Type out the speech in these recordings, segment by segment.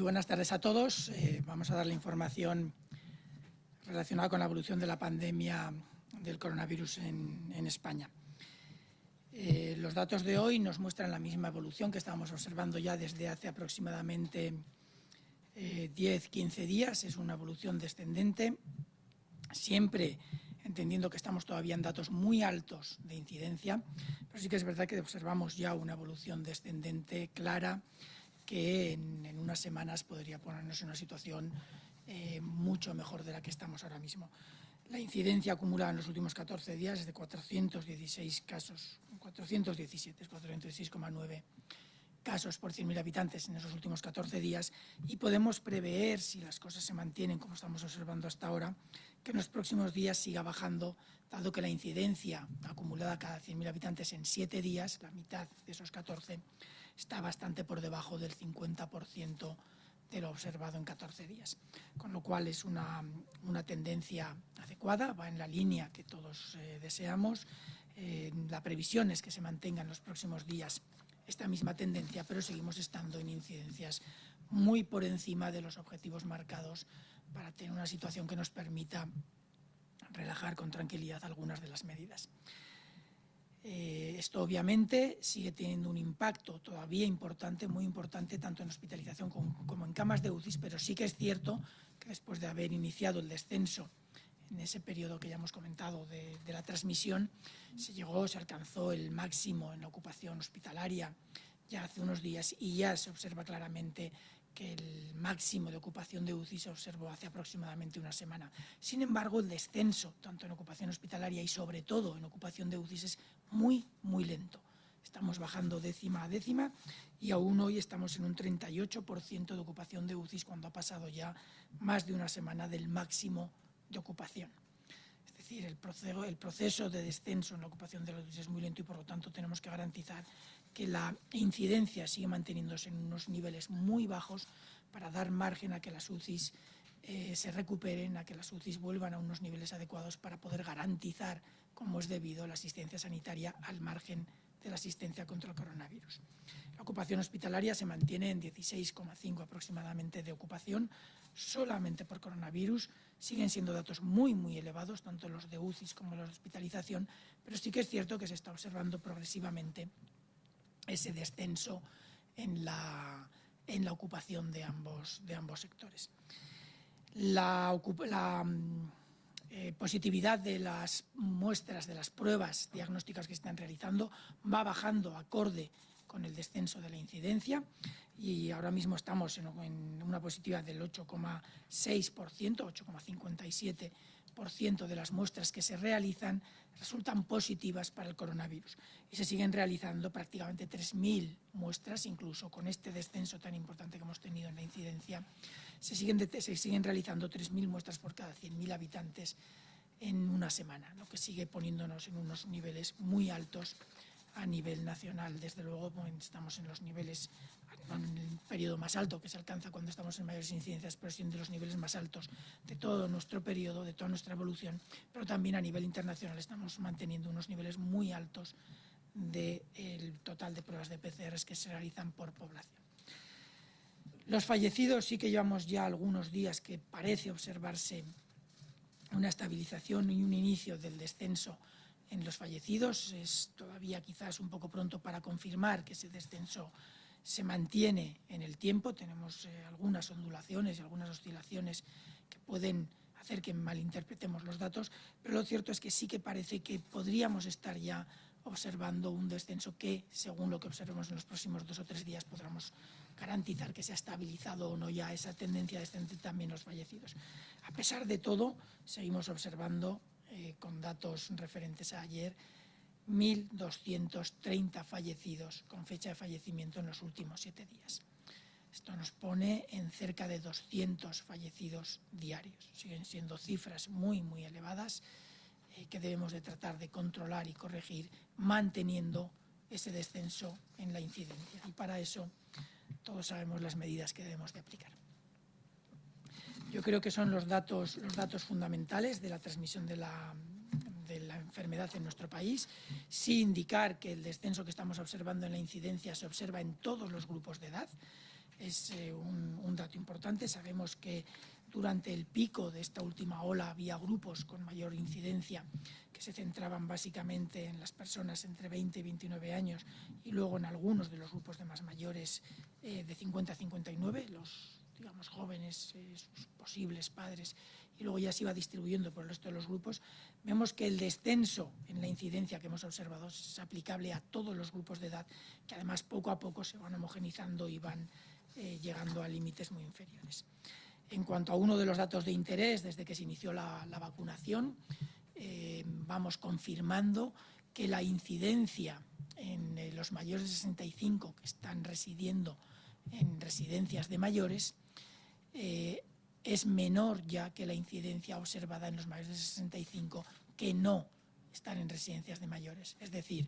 buenas tardes a todos. Vamos a dar la información relacionada con la evolución de la pandemia del coronavirus en España. Los datos de hoy nos muestran la misma evolución que estábamos observando ya desde hace aproximadamente 10-15 días. Es una evolución descendente, siempre entendiendo que estamos todavía en datos muy altos de incidencia, pero sí que es verdad que observamos ya una evolución descendente clara que en unas semanas podría ponernos en una situación mucho mejor de la que estamos ahora mismo. La incidencia acumulada en los últimos 14 días es de 416 casos, 416,9 casos por 100.000 habitantes en esos últimos 14 días y podemos prever, si las cosas se mantienen como estamos observando hasta ahora, que en los próximos días siga bajando, dado que la incidencia acumulada cada 100.000 habitantes en 7 días, la mitad de esos 14, está bastante por debajo del 50% de lo observado en 14 días. Con lo cual es una tendencia adecuada, va en la línea que todos deseamos. La previsión es que se mantenga en los próximos días esta misma tendencia, pero seguimos estando en incidencias muy por encima de los objetivos marcados para tener una situación que nos permita relajar con tranquilidad algunas de las medidas. Esto obviamente sigue teniendo un impacto todavía importante, muy importante, tanto en hospitalización como en camas de UCI, pero sí que es cierto que después de haber iniciado el descenso en ese periodo que ya hemos comentado de la transmisión, se alcanzó el máximo en la ocupación hospitalaria ya hace unos días y ya se observa claramente que el máximo de ocupación de UCI se observó hace aproximadamente una semana. Sin embargo, el descenso, tanto en ocupación hospitalaria y sobre todo en ocupación de UCI, es muy, muy lento. Estamos bajando décima a décima y aún hoy estamos en un 38% de ocupación de UCI cuando ha pasado ya más de una semana del máximo de ocupación. Es decir, el proceso de descenso en la ocupación de la UCI es muy lento y por lo tanto tenemos que garantizar que la incidencia sigue manteniéndose en unos niveles muy bajos para dar margen a que las UCIs se recuperen, a que las UCIs vuelvan a unos niveles adecuados para poder garantizar, como es debido, la asistencia sanitaria al margen de la asistencia contra el coronavirus. La ocupación hospitalaria se mantiene en 16,5 aproximadamente de ocupación solamente por coronavirus. Siguen siendo datos muy, muy elevados, tanto los de UCIs como los de hospitalización, pero sí que es cierto que se está observando progresivamente ese descenso en la ocupación de ambos sectores. La positividad de las muestras, de las pruebas diagnósticas que se están realizando, va bajando acorde con el descenso de la incidencia y ahora mismo estamos en una positividad del 8,6%, 8,57% de las muestras que se realizan resultan positivas para el coronavirus y se siguen realizando prácticamente 3.000 muestras, incluso con este descenso tan importante que hemos tenido en la incidencia, se siguen realizando 3.000 muestras por cada 100.000 habitantes en una semana, lo que sigue poniéndonos en unos niveles muy altos a nivel nacional. Desde luego estamos en los niveles, en el periodo más alto que se alcanza cuando estamos en mayores incidencias, pero siendo los niveles más altos de todo nuestro periodo, de toda nuestra evolución, pero también a nivel internacional estamos manteniendo unos niveles muy altos del total de pruebas de PCR que se realizan por población. Los fallecidos sí que llevamos ya algunos días que parece observarse una estabilización y un inicio del descenso en los fallecidos. Es todavía quizás un poco pronto para confirmar que ese descenso se mantiene en el tiempo. Tenemos algunas ondulaciones y algunas oscilaciones que pueden hacer que malinterpretemos los datos, pero lo cierto es que sí que parece que podríamos estar ya observando un descenso que, según lo que observemos en los próximos 2 o 3 días, podremos garantizar que se ha estabilizado o no ya esa tendencia descendente también los fallecidos. A pesar de todo, seguimos observando, con datos referentes a ayer, 1.230 fallecidos con fecha de fallecimiento en los últimos 7 días. Esto nos pone en cerca de 200 fallecidos diarios. Siguen siendo cifras muy, muy elevadas que debemos de tratar de controlar y corregir manteniendo ese descenso en la incidencia. Y para eso todos sabemos las medidas que debemos de aplicar. Yo creo que son los datos fundamentales de la transmisión de la enfermedad en nuestro país, sí indicar que el descenso que estamos observando en la incidencia se observa en todos los grupos de edad. es un dato importante. Sabemos que durante el pico de esta última ola había grupos con mayor incidencia que se centraban básicamente en las personas entre 20 y 29 años y luego en algunos de los grupos de más mayores de 50 a 59, los digamos jóvenes, sus posibles padres, y luego ya se iba distribuyendo por el resto de los grupos. Vemos que el descenso en la incidencia que hemos observado es aplicable a todos los grupos de edad, que además poco a poco se van homogenizando y van llegando a límites muy inferiores. En cuanto a uno de los datos de interés, desde que se inició la vacunación, vamos confirmando que la incidencia en los mayores de 65 que están residiendo en residencias de mayores es menor ya que la incidencia observada en los mayores de 65 que no están en residencias de mayores. Es decir,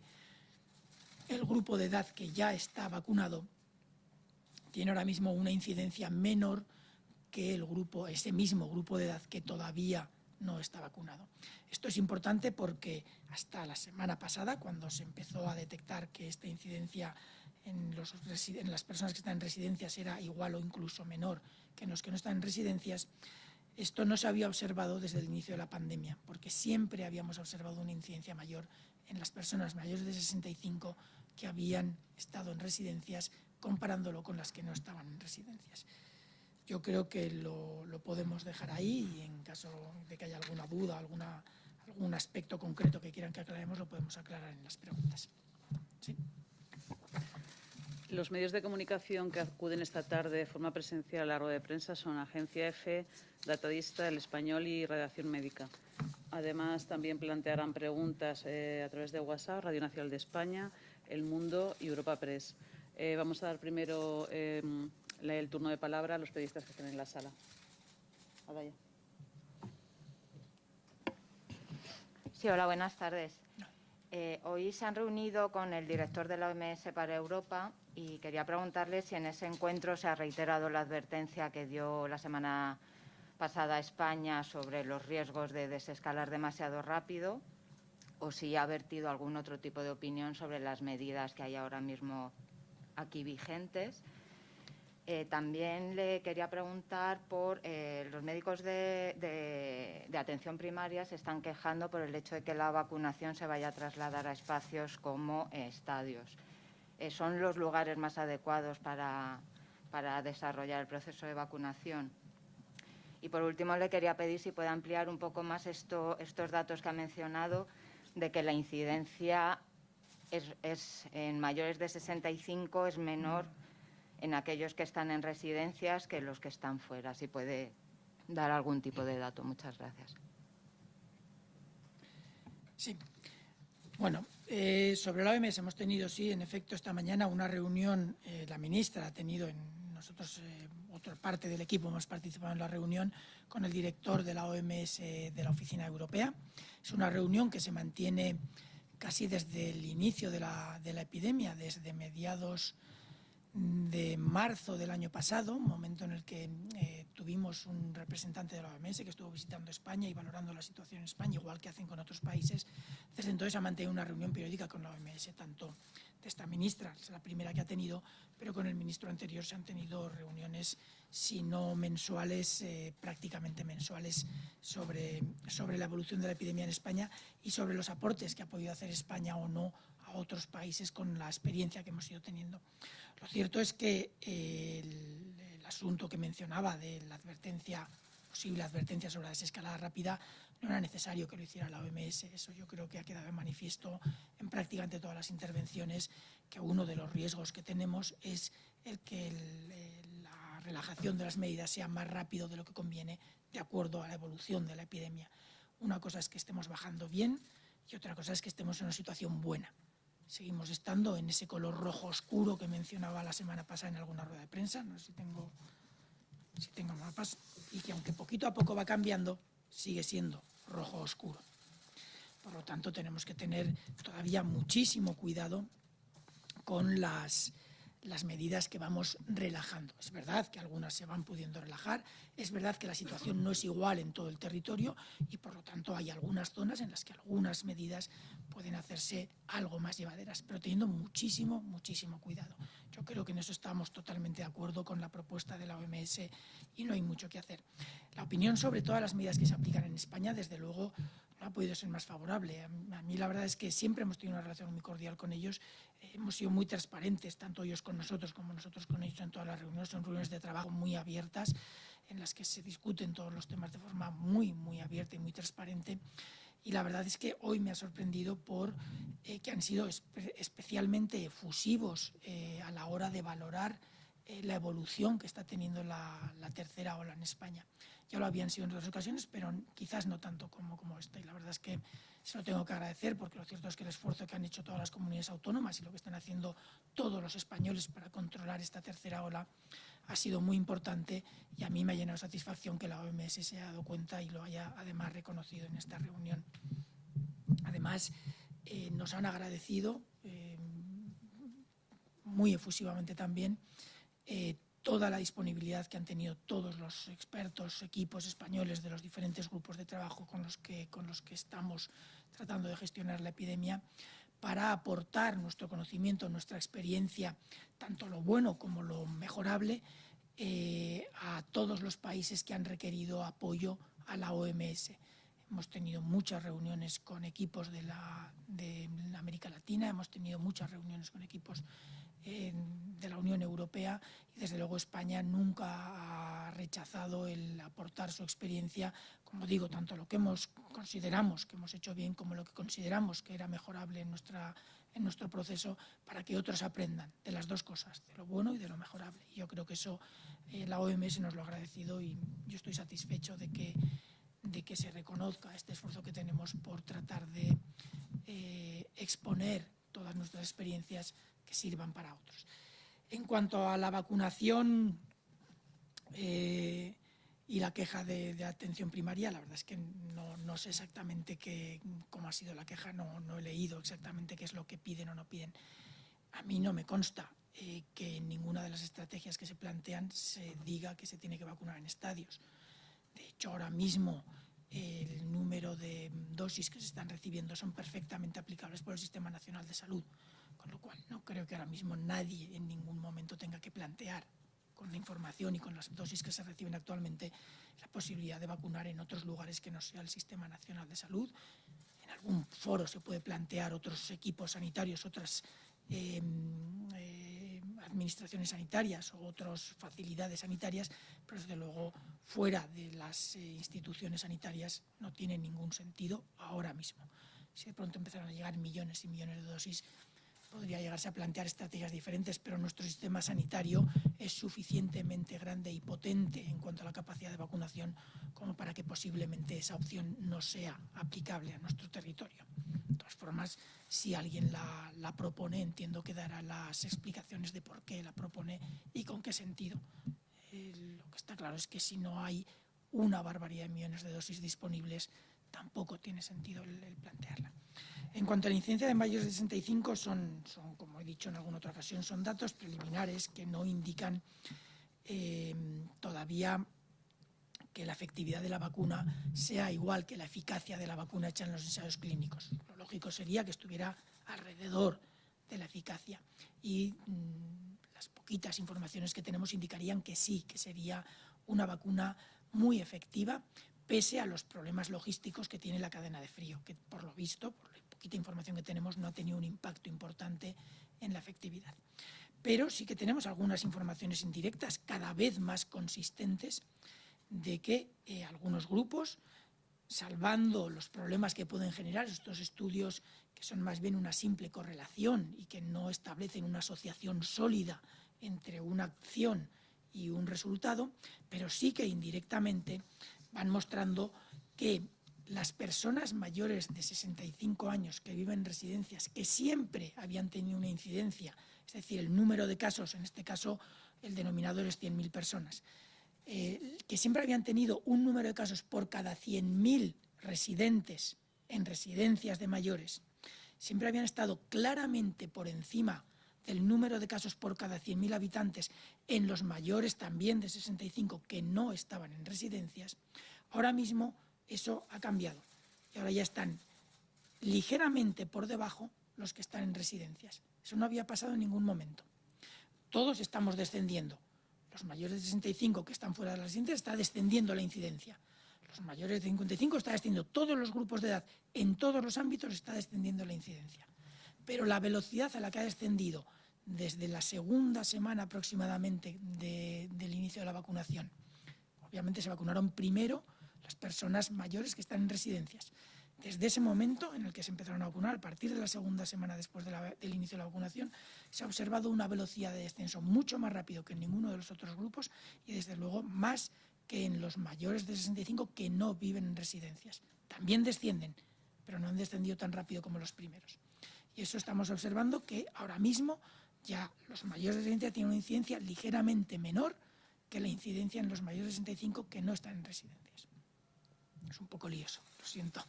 el grupo de edad que ya está vacunado tiene ahora mismo una incidencia menor que ese mismo grupo de edad que todavía no está vacunado. Esto es importante porque hasta la semana pasada, cuando se empezó a detectar que esta incidencia en las personas que están en residencias era igual o incluso menor que en los que no están en residencias, esto no se había observado desde el inicio de la pandemia, porque siempre habíamos observado una incidencia mayor en las personas mayores de 65 que habían estado en residencias, comparándolo con las que no estaban en residencias. Yo creo que lo podemos dejar ahí y en caso de que haya alguna duda, algún aspecto concreto que quieran que aclaremos, lo podemos aclarar en las preguntas. ¿Sí? Los medios de comunicación que acuden esta tarde de forma presencial a la rueda de prensa son Agencia EFE, Datadista, El Español y Redacción Médica. Además, también plantearán preguntas a través de WhatsApp, Radio Nacional de España, El Mundo y Europa Press. Vamos a dar primero el turno de palabra a los periodistas que estén en la sala. Adaya. Sí, hola, buenas tardes. Hoy se han reunido con el director de la OMS para Europa y quería preguntarle si en ese encuentro se ha reiterado la advertencia que dio la semana pasada a España sobre los riesgos de desescalar demasiado rápido o si ha vertido algún otro tipo de opinión sobre las medidas que hay ahora mismo aquí vigentes. También le quería preguntar por los médicos de atención primaria se están quejando por el hecho de que la vacunación se vaya a trasladar a espacios como estadios. ¿Son los lugares más adecuados para desarrollar el proceso de vacunación? Y por último le quería pedir si puede ampliar un poco más estos datos que ha mencionado de que la incidencia en mayores de 65 es menor en aquellos que están en residencias que los que están fuera. Si puede dar algún tipo de dato. Muchas gracias. Sí. Bueno, sobre la OMS hemos tenido, sí, en efecto, esta mañana una reunión. La ministra ha tenido, nosotros, otra parte del equipo, hemos participado en la reunión con el director de la OMS de la Oficina Europea. Es una reunión que se mantiene casi desde el inicio de la epidemia, desde mediados de marzo del año pasado, un momento en el que tuvimos un representante de la OMS que estuvo visitando España y valorando la situación en España, igual que hacen con otros países. Desde entonces ha mantenido una reunión periódica con la OMS, tanto de esta ministra, es la primera que ha tenido, pero con el ministro anterior se han tenido reuniones, si no mensuales, prácticamente mensuales, sobre la evolución de la epidemia en España y sobre los aportes que ha podido hacer España o no a otros países con la experiencia que hemos ido teniendo. Lo cierto es que el asunto que mencionaba de la posible advertencia sobre la desescalada rápida, no era necesario que lo hiciera la OMS. Eso yo creo que ha quedado de manifiesto en prácticamente todas las intervenciones, que uno de los riesgos que tenemos es el que la relajación de las medidas sea más rápido de lo que conviene de acuerdo a la evolución de la epidemia. Una cosa es que estemos bajando bien y otra cosa es que estemos en una situación buena. Seguimos estando en ese color rojo oscuro que mencionaba la semana pasada en alguna rueda de prensa, no sé si tengo mapas, y que aunque poquito a poco va cambiando, sigue siendo rojo oscuro. Por lo tanto, tenemos que tener todavía muchísimo cuidado con las las medidas que vamos relajando. Es verdad que algunas se van pudiendo relajar, es verdad que la situación no es igual en todo el territorio y por lo tanto hay algunas zonas en las que algunas medidas pueden hacerse algo más llevaderas, pero teniendo muchísimo cuidado. Yo creo que en eso estamos totalmente de acuerdo con la propuesta de la OMS y no hay mucho que hacer. La opinión sobre todas las medidas que se aplican en España, desde luego, no ha podido ser más favorable. A mí la verdad es que siempre hemos tenido una relación muy cordial con ellos, hemos sido muy transparentes, tanto ellos con nosotros como nosotros con ellos en todas las reuniones. Son reuniones de trabajo muy abiertas en las que se discuten todos los temas de forma muy abierta y muy transparente. Y la verdad es que hoy me ha sorprendido por que han sido especialmente efusivos a la hora de valorar la evolución que está teniendo la tercera ola en España. Ya lo habían sido en otras ocasiones, pero quizás no tanto como esta. Y la verdad es que se lo tengo que agradecer, porque lo cierto es que el esfuerzo que han hecho todas las comunidades autónomas y lo que están haciendo todos los españoles para controlar esta tercera ola ha sido muy importante, y a mí me ha llenado de satisfacción que la OMS se haya dado cuenta y lo haya además reconocido en esta reunión. Además, nos han agradecido muy efusivamente también toda la disponibilidad que han tenido todos los expertos, equipos españoles de los diferentes grupos de trabajo con los que estamos tratando de gestionar la epidemia, para aportar nuestro conocimiento, nuestra experiencia, tanto lo bueno como lo mejorable, a todos los países que han requerido apoyo a la OMS. Hemos tenido muchas reuniones con equipos de América Latina, hemos tenido muchas reuniones con equipos de la Unión Europea, y desde luego España nunca ha rechazado el aportar su experiencia, como digo, tanto lo que consideramos que hemos hecho bien como lo que consideramos que era mejorable en nuestro proceso, para que otros aprendan de las dos cosas, de lo bueno y de lo mejorable. Yo creo que eso la OMS nos lo ha agradecido, y yo estoy satisfecho de que se reconozca este esfuerzo que tenemos por tratar de exponer todas nuestras experiencias que sirvan para otros. En cuanto a la vacunación y la queja de atención primaria, la verdad es que no sé exactamente cómo ha sido la queja, no he leído exactamente qué es lo que piden o no piden. A mí no me consta que en ninguna de las estrategias que se plantean se diga que se tiene que vacunar en estadios. De hecho, ahora mismo el número de dosis que se están recibiendo son perfectamente aplicables por el Sistema Nacional de Salud, con lo cual no creo que ahora mismo nadie en ningún momento tenga que plantear, con la información y con las dosis que se reciben actualmente, la posibilidad de vacunar en otros lugares que no sea el Sistema Nacional de Salud. En algún foro se puede plantear otros equipos sanitarios, otras administraciones sanitarias o otras facilidades sanitarias, pero desde luego fuera de las instituciones sanitarias no tiene ningún sentido ahora mismo. Si de pronto empezaran a llegar millones y millones de dosis, podría llegarse a plantear estrategias diferentes, pero nuestro sistema sanitario es suficientemente grande y potente en cuanto a la capacidad de vacunación como para que posiblemente esa opción no sea aplicable a nuestro territorio. De todas formas, si alguien la propone, entiendo que dará las explicaciones de por qué la propone y con qué sentido. Lo que está claro es que si no hay una barbaridad de millones de dosis disponibles, tampoco tiene sentido el plantearla. En cuanto a la incidencia de mayores de 65, son, como he dicho en alguna otra ocasión, son datos preliminares que no indican todavía que la efectividad de la vacuna sea igual que la eficacia de la vacuna hecha en los ensayos clínicos. Lo lógico sería que estuviera alrededor de la eficacia, y las poquitas informaciones que tenemos indicarían que sí, que sería una vacuna muy efectiva, pese a los problemas logísticos que tiene la cadena de frío, que por lo visto, por la poquita información que tenemos, no ha tenido un impacto importante en la efectividad. Pero sí que tenemos algunas informaciones indirectas cada vez más consistentes de que algunos grupos, salvando los problemas que pueden generar estos estudios, que son más bien una simple correlación y que no establecen una asociación sólida entre una acción y un resultado, pero sí que indirectamente van mostrando que las personas mayores de 65 años que viven en residencias, que siempre habían tenido una incidencia, es decir, el número de casos, en este caso el denominador es 100.000 personas, que siempre habían tenido un número de casos por cada 100.000 residentes en residencias de mayores, siempre habían estado claramente por encima del número de casos por cada 100.000 habitantes en los mayores también de 65 que no estaban en residencias, ahora mismo eso ha cambiado y ahora ya están ligeramente por debajo los que están en residencias. Eso no había pasado en ningún momento. Todos estamos descendiendo. Los mayores de 65 que están fuera de las residencias está descendiendo la incidencia. Los mayores de 55 está descendiendo. Todos los grupos de edad, en todos los ámbitos, está descendiendo la incidencia. Pero la velocidad a la que ha descendido desde la segunda semana aproximadamente del inicio de la vacunación. Obviamente se vacunaron primero las personas mayores que están en residencias. Desde ese momento en el que se empezaron a vacunar, a partir de la segunda semana después del inicio de la vacunación, se ha observado una velocidad de descenso mucho más rápido que en ninguno de los otros grupos y desde luego más que en los mayores de 65 que no viven en residencias. También descienden, pero no han descendido tan rápido como los primeros. Y eso estamos observando que ahora mismo ya los mayores de 60 tienen una incidencia ligeramente menor que la incidencia en los mayores de 65 que no están en residencias. Es un poco lioso, lo siento.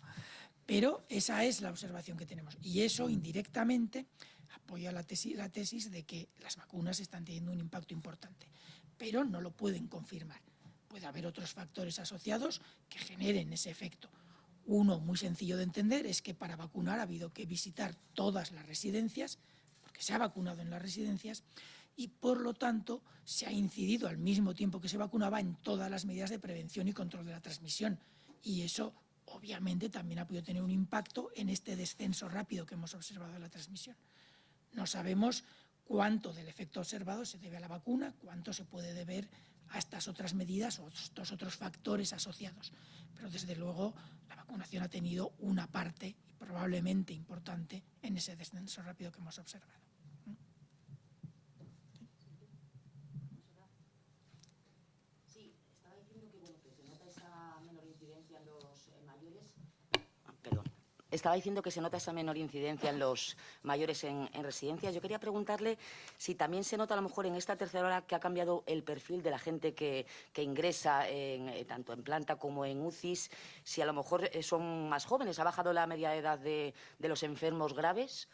Pero esa es la observación que tenemos. Y eso indirectamente apoya la tesis de que las vacunas están teniendo un impacto importante. Pero no lo pueden confirmar. Puede haber otros factores asociados que generen ese efecto. Uno muy sencillo de entender es que para vacunar ha habido que visitar todas las residencias, porque se ha vacunado en las residencias, y por lo tanto se ha incidido al mismo tiempo que se vacunaba en todas las medidas de prevención y control de la transmisión. Y eso obviamente también ha podido tener un impacto en este descenso rápido que hemos observado de la transmisión. No sabemos cuánto del efecto observado se debe a la vacuna, cuánto se puede deber a estas otras medidas o estos otros factores asociados. Pero desde luego la vacunación ha tenido una parte probablemente importante en ese descenso rápido que hemos observado. Sí, estaba diciendo que, bueno, que se nota esa menor incidencia en los mayores. Estaba diciendo que se nota esa menor incidencia en los mayores en residencias. Yo quería preguntarle si también se nota a lo mejor en esta tercera ola que ha cambiado el perfil de la gente que ingresa tanto en planta como en UCIs, si a lo mejor son más jóvenes, ha bajado la media edad de los enfermos graves.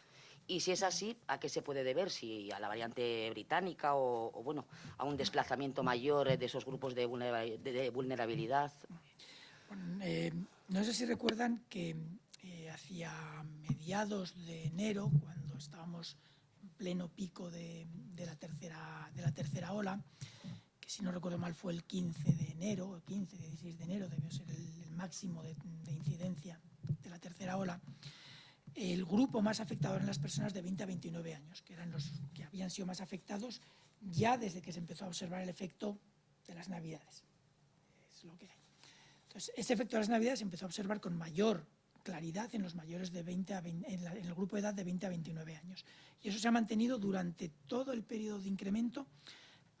Y si es así, ¿a qué se puede deber? Si a la variante británica o bueno, a un desplazamiento mayor de esos grupos de vulnerabilidad. Bueno, no sé si recuerdan que hacia mediados de enero, cuando estábamos en pleno pico de la tercera ola, que si no recuerdo mal fue el 15 de enero, 16 de enero, debió ser el máximo de incidencia de la tercera ola, el grupo más afectado eran las personas de 20 a 29 años, que eran los que habían sido más afectados ya desde que se empezó a observar el efecto de las Navidades. Es lo que hay. Entonces, ese efecto de las Navidades se empezó a observar con mayor claridad en los mayores de 20 a 20, en el grupo de edad de 20 a 29 años. Y eso se ha mantenido durante todo el periodo de incremento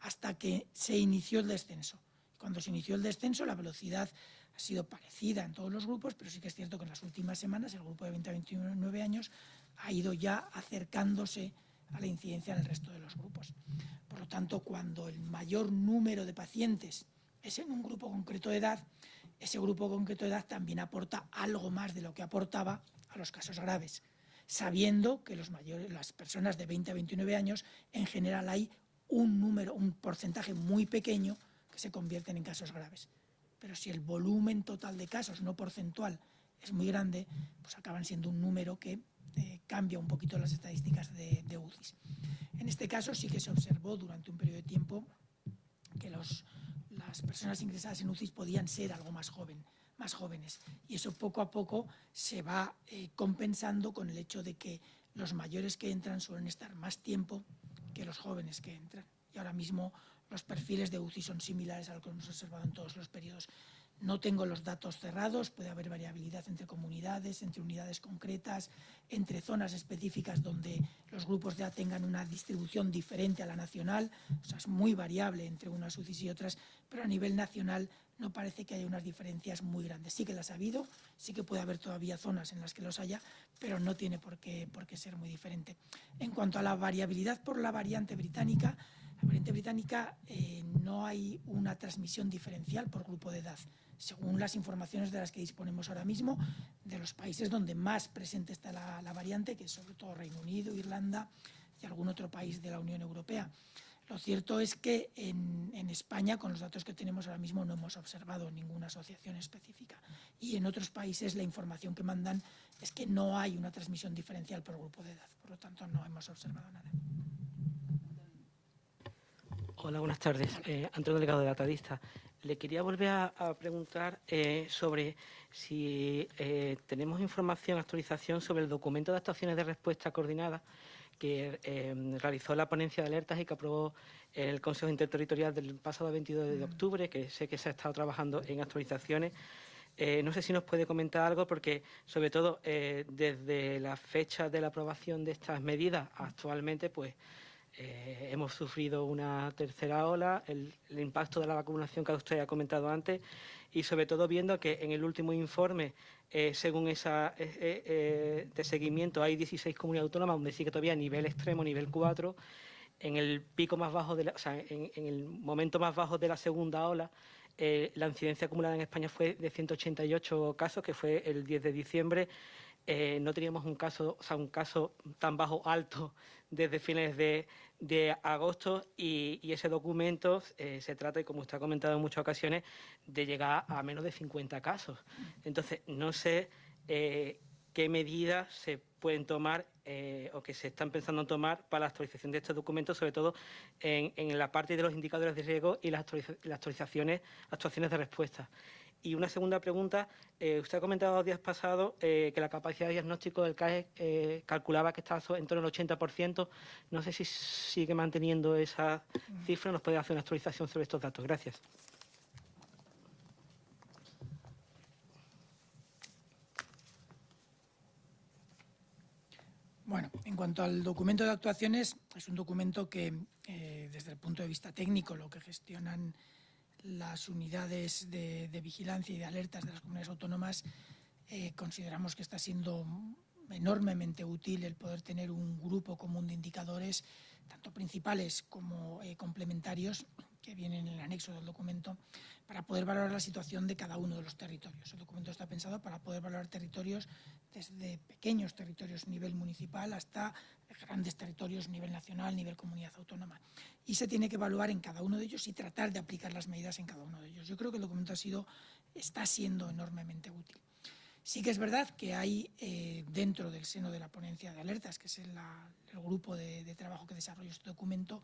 hasta que se inició el descenso. Cuando se inició el descenso, la velocidad ha sido parecida en todos los grupos, pero sí que es cierto que en las últimas semanas el grupo de 20 a 29 años ha ido ya acercándose a la incidencia en el resto de los grupos. Por lo tanto, cuando el mayor número de pacientes es en un grupo concreto de edad, ese grupo concreto de edad también aporta algo más de lo que aportaba a los casos graves, sabiendo que las personas de 20 a 29 años, en general hay un porcentaje muy pequeño que se convierten en casos graves. Pero si el volumen total de casos, no porcentual, es muy grande, pues acaban siendo un número que cambia un poquito las estadísticas de UCIs. En este caso sí que se observó durante un periodo de tiempo que las personas ingresadas en UCIs podían ser algo más jóvenes. Y eso poco a poco se va compensando con el hecho de que los mayores que entran suelen estar más tiempo que los jóvenes que entran. Y ahora mismo los perfiles de UCI son similares a lo que hemos observado en todos los periodos. No tengo los datos cerrados, puede haber variabilidad entre comunidades, entre unidades concretas, entre zonas específicas donde los grupos de edad tengan una distribución diferente a la nacional. O sea, es muy variable entre unas UCIs y otras, pero a nivel nacional no parece que haya unas diferencias muy grandes. Sí que las ha habido, sí que puede haber todavía zonas en las que los haya, pero no tiene por qué ser muy diferente. En cuanto a la variabilidad por la variante británica, no hay una transmisión diferencial por grupo de edad. Según las informaciones de las que disponemos ahora mismo, de los países donde más presente está la variante, que es sobre todo Reino Unido, Irlanda, y algún otro país de la Unión Europea. Lo cierto es que en España, con los datos que tenemos ahora mismo, no hemos observado ninguna asociación específica. Y en otros países la información que mandan es que no hay una transmisión diferencial por grupo de edad. Por lo tanto, no hemos observado nada. Hola, buenas tardes. Antonio Delgado, de Datadista. Le quería volver a preguntar sobre si tenemos información, actualización sobre el documento de actuaciones de respuesta coordinada que realizó la ponencia de alertas y que aprobó el Consejo Interterritorial del pasado 22 de octubre, que sé que se ha estado trabajando en actualizaciones. No sé si nos puede comentar algo, porque sobre todo desde la fecha de la aprobación de estas medidas actualmente, pues hemos sufrido una tercera ola, el impacto de la vacunación que usted ha comentado antes, y sobre todo viendo que en el último informe, según esa de seguimiento, hay 16 comunidades autónomas donde sí que todavía nivel extremo, nivel 4, en el pico más bajo, en el momento más bajo de la segunda ola, la incidencia acumulada en España fue de 188 casos, que fue el 10 de diciembre. No teníamos un caso tan bajo alto desde fines de agosto, y ese documento se trata, y como usted ha comentado en muchas ocasiones, de llegar a menos de 50 casos. Entonces, no sé qué medidas se pueden tomar o que se están pensando en tomar para la actualización de estos documentos, sobre todo en la parte de los indicadores de riesgo y las actuaciones de respuesta. Y una segunda pregunta, usted ha comentado los días pasados que la capacidad de diagnóstico del CAE calculaba que estaba en torno al 80%. No sé si sigue manteniendo esa cifra. ¿Nos puede hacer una actualización sobre estos datos? Gracias. Bueno, en cuanto al documento de actuaciones, es un documento que, desde el punto de vista técnico, lo que gestionan las unidades de vigilancia y de alertas de las comunidades autónomas, consideramos que está siendo enormemente útil el poder tener un grupo común de indicadores, tanto principales como complementarios, que vienen en el anexo del documento, para poder valorar la situación de cada uno de los territorios. El documento está pensado para poder valorar territorios desde pequeños territorios a nivel municipal hasta grandes territorios a nivel nacional, nivel comunidad autónoma. Y se tiene que evaluar en cada uno de ellos y tratar de aplicar las medidas en cada uno de ellos. Yo creo que el documento está siendo enormemente útil. Sí que es verdad que hay dentro del seno de la ponencia de alertas, que es el grupo de trabajo que desarrolla este documento,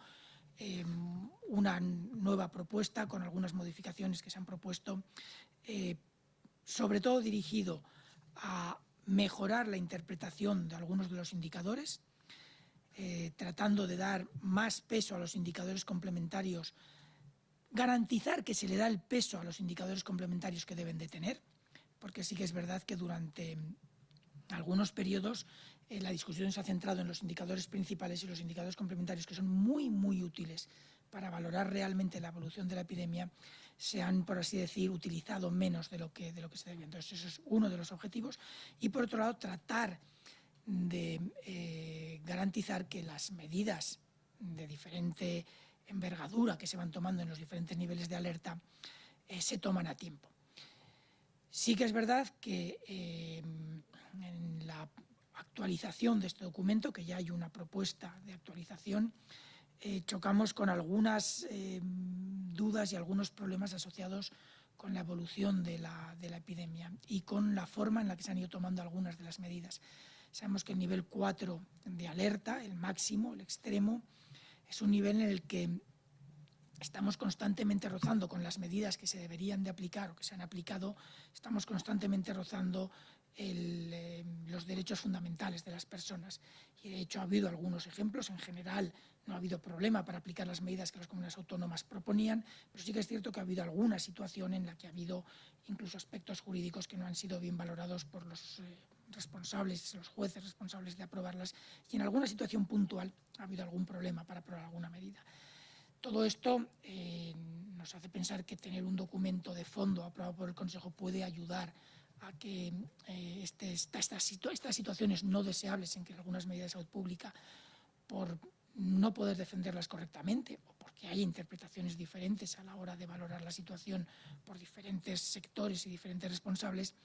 una nueva propuesta con algunas modificaciones que se han propuesto, sobre todo dirigido a mejorar la interpretación de algunos de los indicadores, tratando de dar más peso a los indicadores complementarios, garantizar que se le da el peso a los indicadores complementarios que deben de tener, porque sí que es verdad que durante algunos periodos la discusión se ha centrado en los indicadores principales, y los indicadores complementarios, que son muy, muy útiles para valorar realmente la evolución de la epidemia, se han, por así decir, utilizado menos de lo que se debía. Entonces, eso es uno de los objetivos. Y, por otro lado, tratar de garantizar que las medidas de diferente envergadura que se van tomando en los diferentes niveles de alerta se toman a tiempo. Sí que es verdad que en la actualización de este documento, que ya hay una propuesta de actualización, chocamos con algunas dudas y algunos problemas asociados con la evolución de la epidemia y con la forma en la que se han ido tomando algunas de las medidas. Sabemos que el nivel 4 de alerta, el máximo, el extremo, es un nivel en el que estamos constantemente rozando con las medidas que se deberían de aplicar o que se han aplicado, estamos constantemente rozando los derechos fundamentales de las personas. Y de hecho ha habido algunos ejemplos. En general no ha habido problema para aplicar las medidas que las comunidades autónomas proponían, pero sí que es cierto que ha habido alguna situación en la que ha habido incluso aspectos jurídicos que no han sido bien valorados por los responsables, los jueces responsables de aprobarlas, y en alguna situación puntual ha habido algún problema para aprobar alguna medida. Todo esto nos hace pensar que tener un documento de fondo aprobado por el Consejo puede ayudar a que estas situaciones no deseables en que algunas medidas de salud pública, por no poder defenderlas correctamente o porque hay interpretaciones diferentes a la hora de valorar la situación por diferentes sectores y diferentes responsables,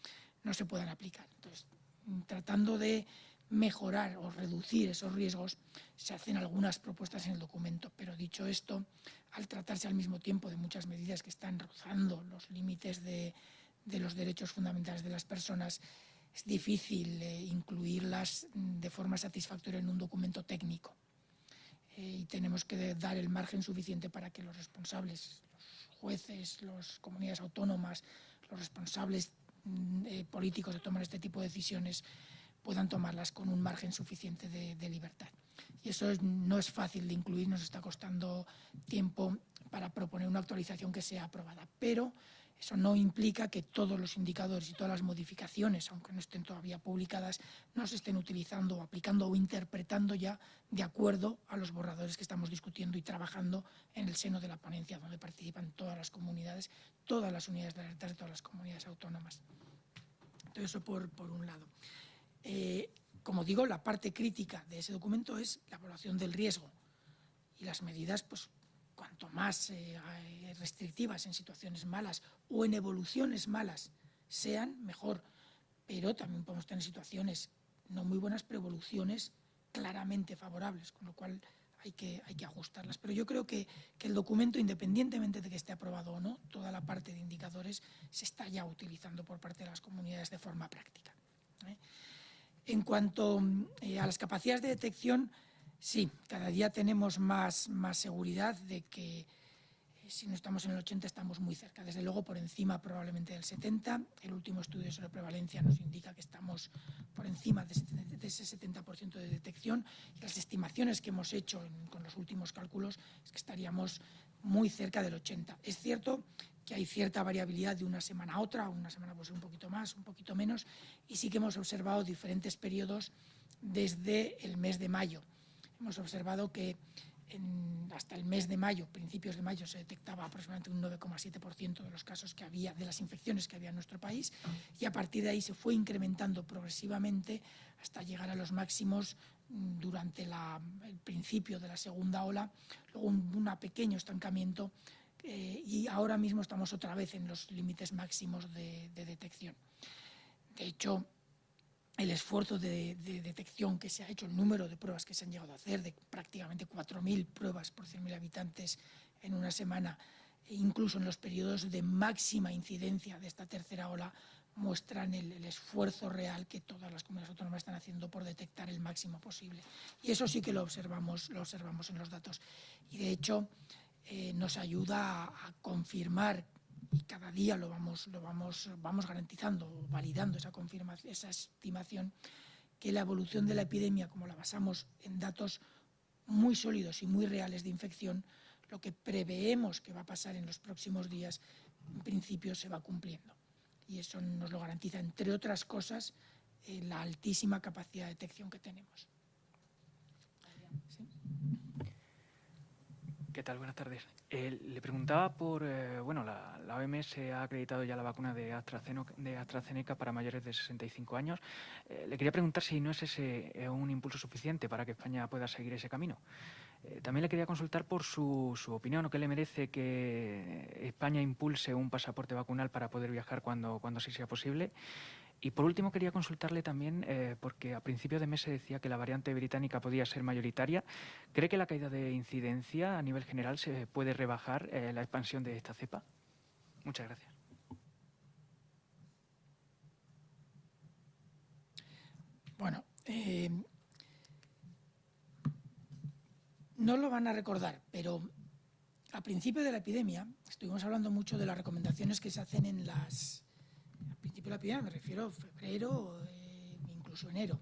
no se puedan aplicar. Entonces, tratando de mejorar o reducir esos riesgos, se hacen algunas propuestas en el documento. Pero dicho esto, al tratarse al mismo tiempo de muchas medidas que están rozando los límites de los derechos fundamentales de las personas, es difícil incluirlas de forma satisfactoria en un documento técnico. Y tenemos que dar el margen suficiente para que los responsables, los jueces, las comunidades autónomas, los responsables políticos de tomar este tipo de decisiones puedan tomarlas con un margen suficiente de libertad. Y eso no es fácil de incluir, nos está costando tiempo para proponer una actualización que sea aprobada. Pero eso no implica que todos los indicadores y todas las modificaciones, aunque no estén todavía publicadas, no se estén utilizando o aplicando o interpretando ya de acuerdo a los borradores que estamos discutiendo y trabajando en el seno de la ponencia, donde participan todas las comunidades, todas las unidades de alertas de todas las comunidades autónomas. Entonces, eso por un lado. Como digo, la parte crítica de ese documento es la evaluación del riesgo y las medidas, pues, cuanto más restrictivas en situaciones malas o en evoluciones malas sean, mejor. Pero también podemos tener situaciones no muy buenas, pero evoluciones claramente favorables, con lo cual hay que ajustarlas. Pero yo creo que el documento, independientemente de que esté aprobado o no, toda la parte de indicadores se está ya utilizando por parte de las comunidades de forma práctica. En cuanto a las capacidades de detección, sí, cada día tenemos más seguridad de que si no estamos en el 80 estamos muy cerca, desde luego por encima probablemente del 70. El último estudio sobre prevalencia nos indica que estamos por encima de ese 70% de detección, y las estimaciones que hemos hecho con los últimos cálculos es que estaríamos muy cerca del 80. Es cierto que hay cierta variabilidad de una semana a otra, una semana puede ser un poquito más, un poquito menos, y sí que hemos observado diferentes periodos desde el mes de mayo. Hemos observado que hasta el mes de mayo, principios de mayo, se detectaba aproximadamente un 9,7% de los casos que había, de las infecciones que había en nuestro país, y a partir de ahí se fue incrementando progresivamente hasta llegar a los máximos durante el principio de la segunda ola, luego un pequeño estancamiento, y ahora mismo estamos otra vez en los límites máximos de detección. De hecho, el esfuerzo de detección que se ha hecho, el número de pruebas que se han llegado a hacer, de prácticamente 4.000 pruebas por 100.000 habitantes en una semana, e incluso en los periodos de máxima incidencia de esta tercera ola, muestran el esfuerzo real que todas las comunidades autónomas están haciendo por detectar el máximo posible. Y eso sí que lo observamos en los datos. Y de hecho nos ayuda a confirmar, y cada día lo vamos garantizando, validando esa estimación, que la evolución de la epidemia, como la basamos en datos muy sólidos y muy reales de infección, lo que preveemos que va a pasar en los próximos días, en principio se va cumpliendo. Y eso nos lo garantiza, entre otras cosas, la altísima capacidad de detección que tenemos. ¿Sí? ¿Qué tal? Buenas tardes. Le preguntaba por, la OMS ha acreditado ya la vacuna de AstraZeneca para mayores de 65 años. Le quería preguntar si no es ese un impulso suficiente para que España pueda seguir ese camino. También le quería consultar por su opinión, o qué le merece que España impulse un pasaporte vacunal para poder viajar cuando sí sea posible. Y por último quería consultarle también, porque a principio de mes se decía que la variante británica podía ser mayoritaria. ¿Cree que la caída de incidencia a nivel general se puede rebajar la expansión de esta cepa? Muchas gracias. Bueno, no lo van a recordar, pero a principio de la epidemia estuvimos hablando mucho de las recomendaciones que se hacen al principio de la epidemia, me refiero a febrero, incluso enero,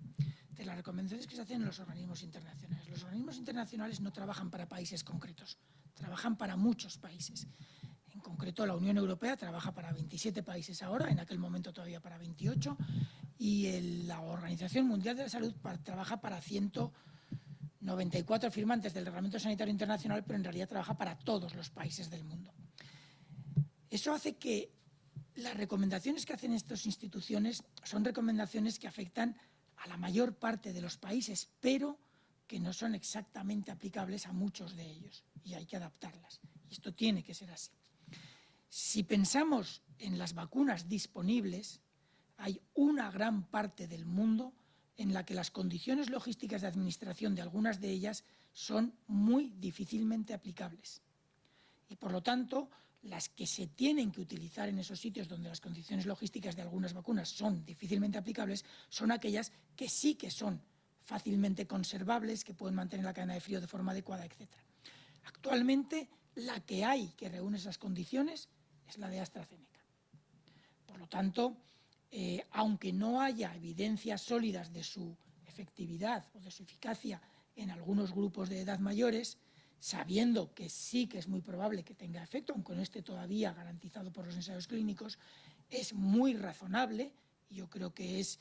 de las recomendaciones que se hacen en los organismos internacionales. Los organismos internacionales no trabajan para países concretos, trabajan para muchos países. En concreto, la Unión Europea trabaja para 27 países ahora, en aquel momento todavía para 28, y la Organización Mundial de la Salud trabaja para 194 firmantes del Reglamento Sanitario Internacional, pero en realidad trabaja para todos los países del mundo. Eso hace que las recomendaciones que hacen estas instituciones son recomendaciones que afectan a la mayor parte de los países, pero que no son exactamente aplicables a muchos de ellos, y hay que adaptarlas. Y esto tiene que ser así. Si pensamos en las vacunas disponibles, hay una gran parte del mundo en la que las condiciones logísticas de administración de algunas de ellas son muy difícilmente aplicables. Y, por lo tanto, las que se tienen que utilizar en esos sitios donde las condiciones logísticas de algunas vacunas son difícilmente aplicables son aquellas que sí que son fácilmente conservables, que pueden mantener la cadena de frío de forma adecuada, etc. Actualmente, la que hay que reúne esas condiciones es la de AstraZeneca. Por lo tanto, aunque no haya evidencias sólidas de su efectividad o de su eficacia en algunos grupos de edad mayores, sabiendo que sí que es muy probable que tenga efecto, aunque no esté todavía garantizado por los ensayos clínicos, es muy razonable, y yo creo que es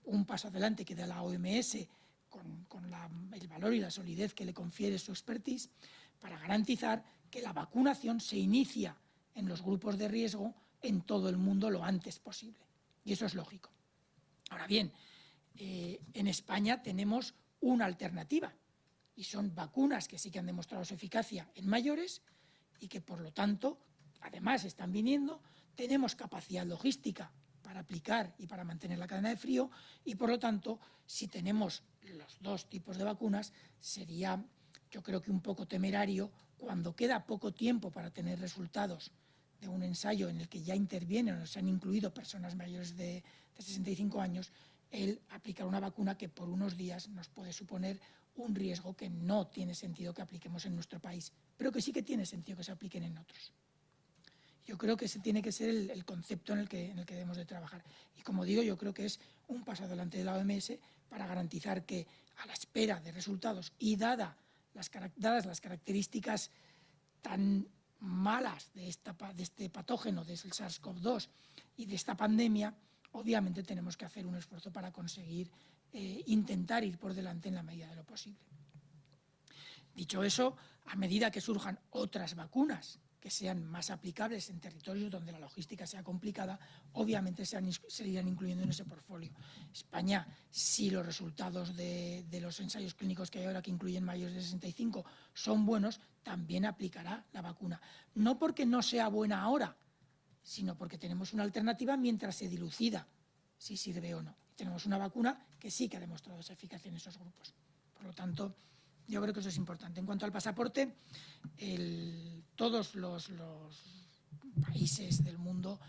un paso adelante que da la OMS con el valor y la solidez que le confiere su expertise, para garantizar que la vacunación se inicia en los grupos de riesgo en todo el mundo lo antes posible. Y eso es lógico. Ahora bien, en España tenemos una alternativa, y son vacunas que sí que han demostrado su eficacia en mayores y que, por lo tanto, además están viniendo. Tenemos capacidad logística para aplicar y para mantener la cadena de frío y, por lo tanto, si tenemos los dos tipos de vacunas, sería, yo creo que un poco temerario, cuando queda poco tiempo para tener resultados de un ensayo en el que ya intervienen o se han incluido personas mayores de 65 años, el aplicar una vacuna que por unos días nos puede suponer un riesgo que no tiene sentido que apliquemos en nuestro país, pero que sí que tiene sentido que se apliquen en otros. Yo creo que ese tiene que ser el concepto en el que debemos de trabajar. Y como digo, yo creo que es un paso adelante de la OMS para garantizar que, a la espera de resultados y dadas las características tan malas de este patógeno, del SARS-CoV-2 y de esta pandemia, obviamente tenemos que hacer un esfuerzo para conseguir intentar ir por delante en la medida de lo posible. Dicho eso, a medida que surjan otras vacunas que sean más aplicables en territorios donde la logística sea complicada, obviamente se irán incluyendo en ese portfolio. España, si los resultados de los ensayos clínicos que hay ahora, que incluyen mayores de 65, son buenos, también aplicará la vacuna. No porque no sea buena ahora, sino porque tenemos una alternativa mientras se dilucida si sirve o no. Tenemos una vacuna que sí que ha demostrado esa eficacia en esos grupos. Por lo tanto, yo creo que eso es importante. En cuanto al pasaporte, todos los países del mundo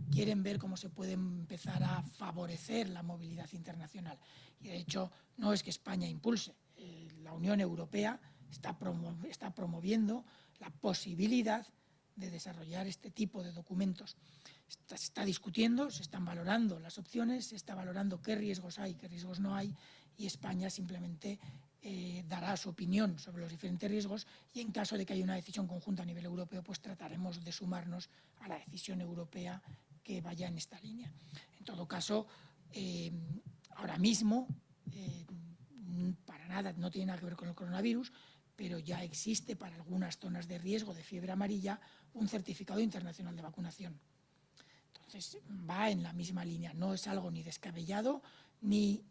quieren ver cómo se puede empezar a favorecer la movilidad internacional. Y, de hecho, no es que España impulse. La Unión Europea está promoviendo la posibilidad de desarrollar este tipo de documentos. Se está discutiendo, se están valorando las opciones, se está valorando qué riesgos hay, qué riesgos no hay, y España simplemente dará su opinión sobre los diferentes riesgos, y en caso de que haya una decisión conjunta a nivel europeo, pues trataremos de sumarnos a la decisión europea que vaya en esta línea. En todo caso, ahora mismo, para nada, no tiene nada que ver con el coronavirus, pero ya existe para algunas zonas de riesgo de fiebre amarilla un certificado internacional de vacunación. Entonces, va en la misma línea, no es algo ni descabellado ni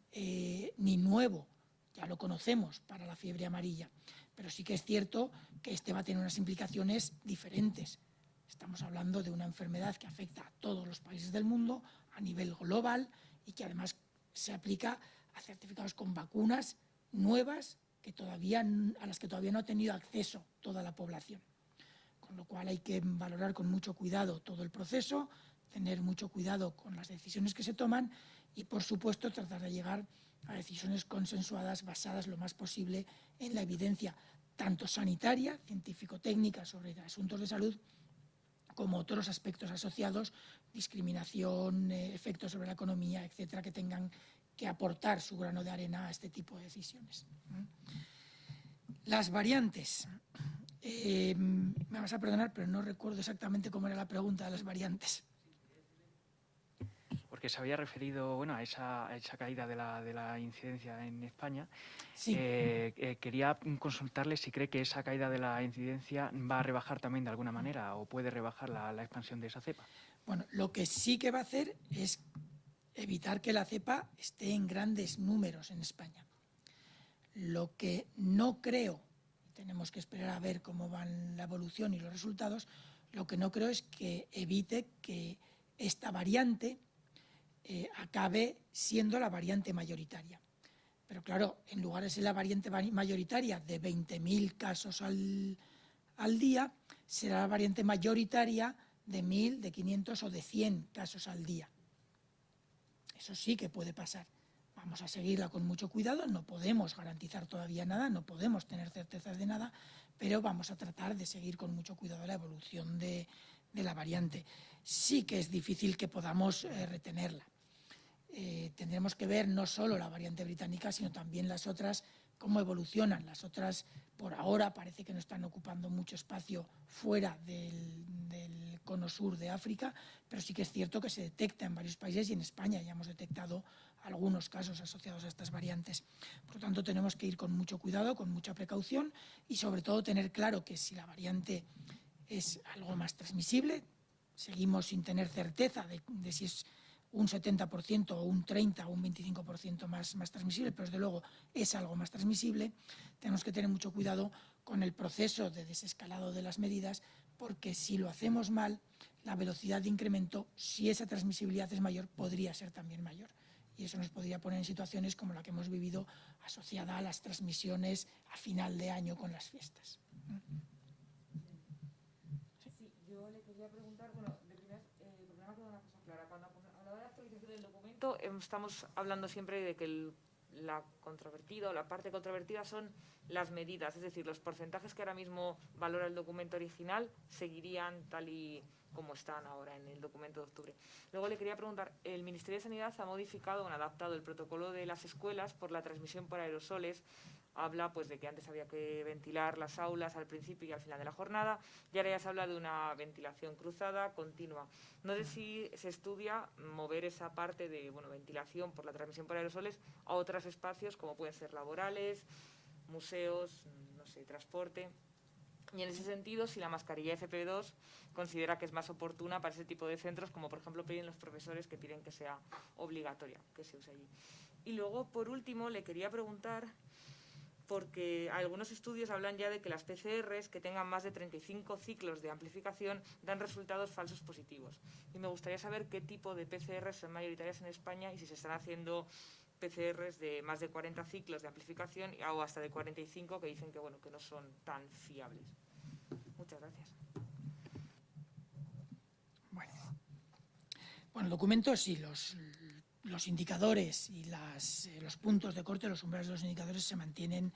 nuevo, ya lo conocemos para la fiebre amarilla, pero sí que es cierto que este va a tener unas implicaciones diferentes. Estamos hablando de una enfermedad que afecta a todos los países del mundo a nivel global y que además se aplica a certificados con vacunas nuevas a las que todavía no ha tenido acceso toda la población. Con lo cual hay que valorar con mucho cuidado todo el proceso, tener mucho cuidado con las decisiones que se toman y, por supuesto, tratar de llegar a decisiones consensuadas basadas lo más posible en la evidencia tanto sanitaria, científico-técnica sobre asuntos de salud, como otros aspectos asociados, discriminación, efectos sobre la economía, etcétera, que tengan que aportar su grano de arena a este tipo de decisiones. Las variantes. Me vas a perdonar, pero no recuerdo exactamente cómo era la pregunta de las variantes. Porque se había referido a esa caída de la incidencia en España. Sí. Quería consultarle si cree que esa caída de la incidencia va a rebajar también de alguna manera o puede rebajar la expansión de esa cepa. Bueno, lo que sí que va a hacer es evitar que la cepa esté en grandes números en España. Lo que no creo, tenemos que esperar a ver cómo van la evolución y los resultados, lo que no creo es que evite que esta variante acabe siendo la variante mayoritaria. Pero claro, en lugar de ser la variante mayoritaria de 20.000 casos al día, será la variante mayoritaria de 1.000, de 500 o de 100 casos al día. Eso sí que puede pasar. Vamos a seguirla con mucho cuidado, no podemos garantizar todavía nada, no podemos tener certezas de nada, pero vamos a tratar de seguir con mucho cuidado la evolución de la variante. Sí que es difícil que podamos retenerla. Tendremos que ver no solo la variante británica, sino también las otras, cómo evolucionan. Las otras, por ahora, parece que no están ocupando mucho espacio fuera del cono sur de África, pero sí que es cierto que se detecta en varios países y en España ya hemos detectado algunos casos asociados a estas variantes. Por lo tanto, tenemos que ir con mucho cuidado, con mucha precaución y sobre todo tener claro que si la variante es algo más transmisible, seguimos sin tener certeza de si es un 70% o un 30% o un 25% más transmisible, pero desde luego es algo más transmisible. Tenemos que tener mucho cuidado con el proceso de desescalado de las medidas, porque si lo hacemos mal, la velocidad de incremento, si esa transmisibilidad es mayor, podría ser también mayor. Y eso nos podría poner en situaciones como la que hemos vivido asociada a las transmisiones a final de año con las fiestas. Sí, yo le quería preguntar, bueno, de primeras, problema con una cosa clara. Cuando hablaba de actualización del documento, estamos hablando siempre de que la controvertida o la parte controvertida son las medidas, es decir, los porcentajes que ahora mismo valora el documento original seguirían tal y como están ahora en el documento de octubre. Luego le quería preguntar, el Ministerio de Sanidad ha modificado o adaptado el protocolo de las escuelas por la transmisión por aerosoles. Habla pues de que antes había que ventilar las aulas al principio y al final de la jornada, y ahora ya se habla de una ventilación cruzada continua. No sé si se estudia mover esa parte de ventilación por la transmisión por aerosoles a otros espacios como pueden ser laborales, museos, no sé, transporte. Y en ese sentido, si la mascarilla FP2 considera que es más oportuna para ese tipo de centros, como por ejemplo piden los profesores que piden que sea obligatoria, que se use allí. Y luego, por último, le quería preguntar, porque algunos estudios hablan ya de que las PCRs que tengan más de 35 ciclos de amplificación dan resultados falsos positivos. Y me gustaría saber qué tipo de PCRs son mayoritarias en España y si se están haciendo PCRs de más de 40 ciclos de amplificación o hasta de 45 que dicen que, que no son tan fiables. Muchas gracias. Bueno, el documento sí, los indicadores y los puntos de corte, los umbrales de los indicadores se mantienen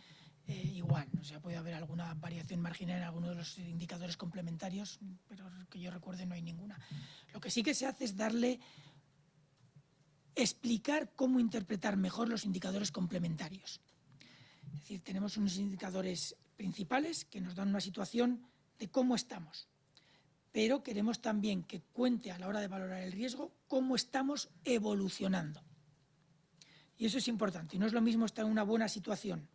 igual. O sea, puede haber alguna variación marginal en alguno de los indicadores complementarios, pero que yo recuerde no hay ninguna. Lo que sí que se hace es explicar cómo interpretar mejor los indicadores complementarios. Es decir, tenemos unos indicadores principales que nos dan una situación de cómo estamos, pero queremos también que cuente a la hora de valorar el riesgo cómo estamos evolucionando. Y eso es importante. Y no es lo mismo estar en una buena situación,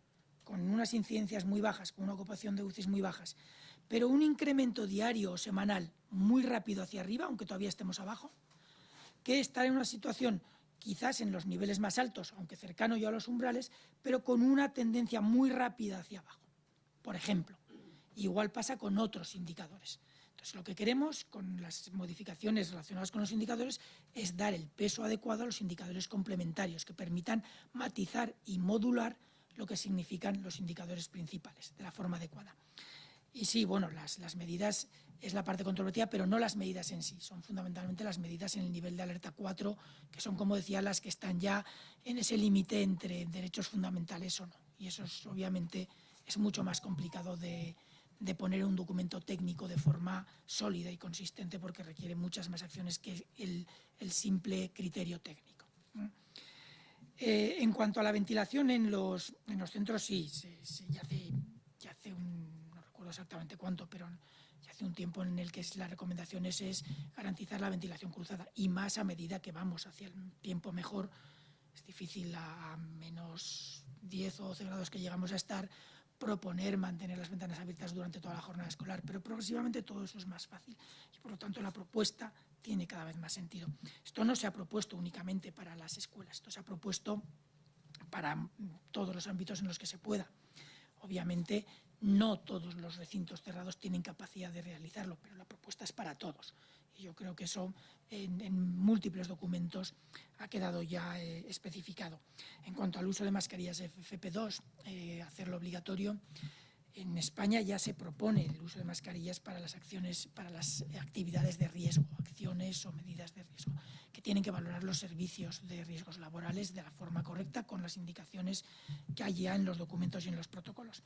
con unas incidencias muy bajas, con una ocupación de UCIs muy bajas, pero un incremento diario o semanal muy rápido hacia arriba, aunque todavía estemos abajo, que estar en una situación quizás en los niveles más altos, aunque cercano ya a los umbrales, pero con una tendencia muy rápida hacia abajo. Por ejemplo, igual pasa con otros indicadores. Entonces, lo que queremos con las modificaciones relacionadas con los indicadores es dar el peso adecuado a los indicadores complementarios que permitan matizar y modular lo que significan los indicadores principales de la forma adecuada. Y sí, las medidas es la parte controvertida, pero no las medidas en sí, son fundamentalmente las medidas en el nivel de alerta 4, que son, como decía, las que están ya en ese límite entre derechos fundamentales o no. Y eso obviamente es mucho más complicado de poner un documento técnico de forma sólida y consistente, porque requiere muchas más acciones que el simple criterio técnico. En cuanto a la ventilación en los centros, sí, ya hace no recuerdo exactamente cuánto, pero ya hace un tiempo en el que la recomendación es garantizar la ventilación cruzada, y más a medida que vamos hacia el tiempo mejor. Es difícil a menos 10 o 12 grados que llegamos a estar, proponer mantener las ventanas abiertas durante toda la jornada escolar, pero progresivamente todo eso es más fácil y por lo tanto la propuesta tiene cada vez más sentido. Esto no se ha propuesto únicamente para las escuelas, esto se ha propuesto para todos los ámbitos en los que se pueda. Obviamente No todos los recintos cerrados tienen capacidad de realizarlo, pero la propuesta es para todos. Y yo creo que eso en múltiples documentos ha quedado ya especificado. En cuanto al uso de mascarillas FFP2, hacerlo obligatorio, en España ya se propone el uso de mascarillas para las actividades de riesgo, acciones o medidas de riesgo, que tienen que valorar los servicios de riesgos laborales de la forma correcta con las indicaciones que hay ya en los documentos y en los protocolos.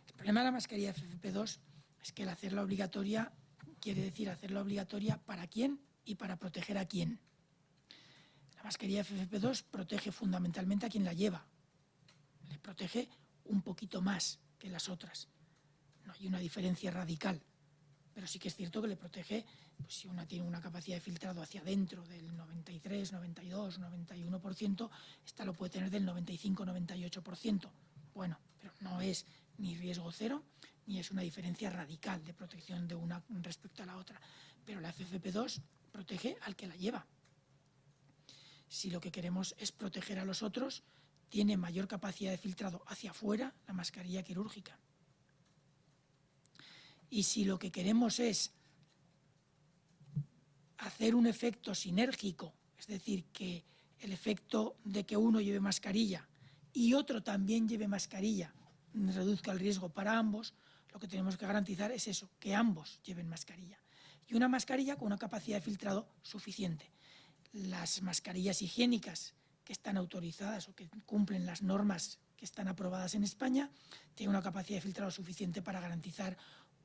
El problema de la mascarilla FFP2 es que el hacerla obligatoria quiere decir hacerla obligatoria para quién y para proteger a quién. La mascarilla FFP2 protege fundamentalmente a quien la lleva, le protege un poquito más que las otras. No hay una diferencia radical, pero sí que es cierto que le protege, pues si una tiene una capacidad de filtrado hacia adentro del 93, 92, 91%, esta lo puede tener del 95, 98%. Bueno, pero no es ni riesgo cero, ni es una diferencia radical de protección de una respecto a la otra. Pero la FFP2 protege al que la lleva. Si lo que queremos es proteger a los otros, tiene mayor capacidad de filtrado hacia afuera la mascarilla quirúrgica. Y si lo que queremos es hacer un efecto sinérgico, es decir, que el efecto de que uno lleve mascarilla y otro también lleve mascarilla reduzca el riesgo para ambos, lo que tenemos que garantizar es eso, que ambos lleven mascarilla. Y una mascarilla con una capacidad de filtrado suficiente. Las mascarillas higiénicas que están autorizadas o que cumplen las normas que están aprobadas en España, tienen una capacidad de filtrado suficiente para garantizar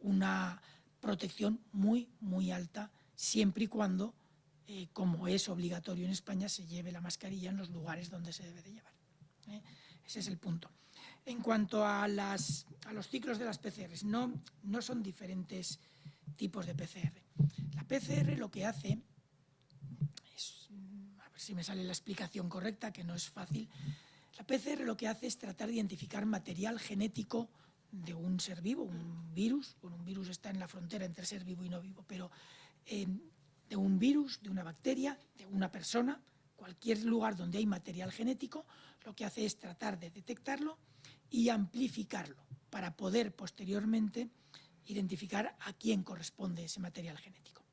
una protección muy, muy alta, siempre y cuando, como es obligatorio en España, se lleve la mascarilla en los lugares donde se debe de llevar. Ese es el punto. En cuanto a los ciclos de las PCRs, no son diferentes tipos de PCR. La PCR lo que hace es, a ver si me sale la explicación correcta, que no es fácil. La PCR lo que hace es tratar de identificar material genético de un ser vivo, un virus. Bueno, un virus está en la frontera entre ser vivo y no vivo, pero de un virus, de una bacteria, de una persona, cualquier lugar donde hay material genético, lo que hace es tratar de detectarlo y amplificarlo para poder posteriormente identificar a quién corresponde ese material genético.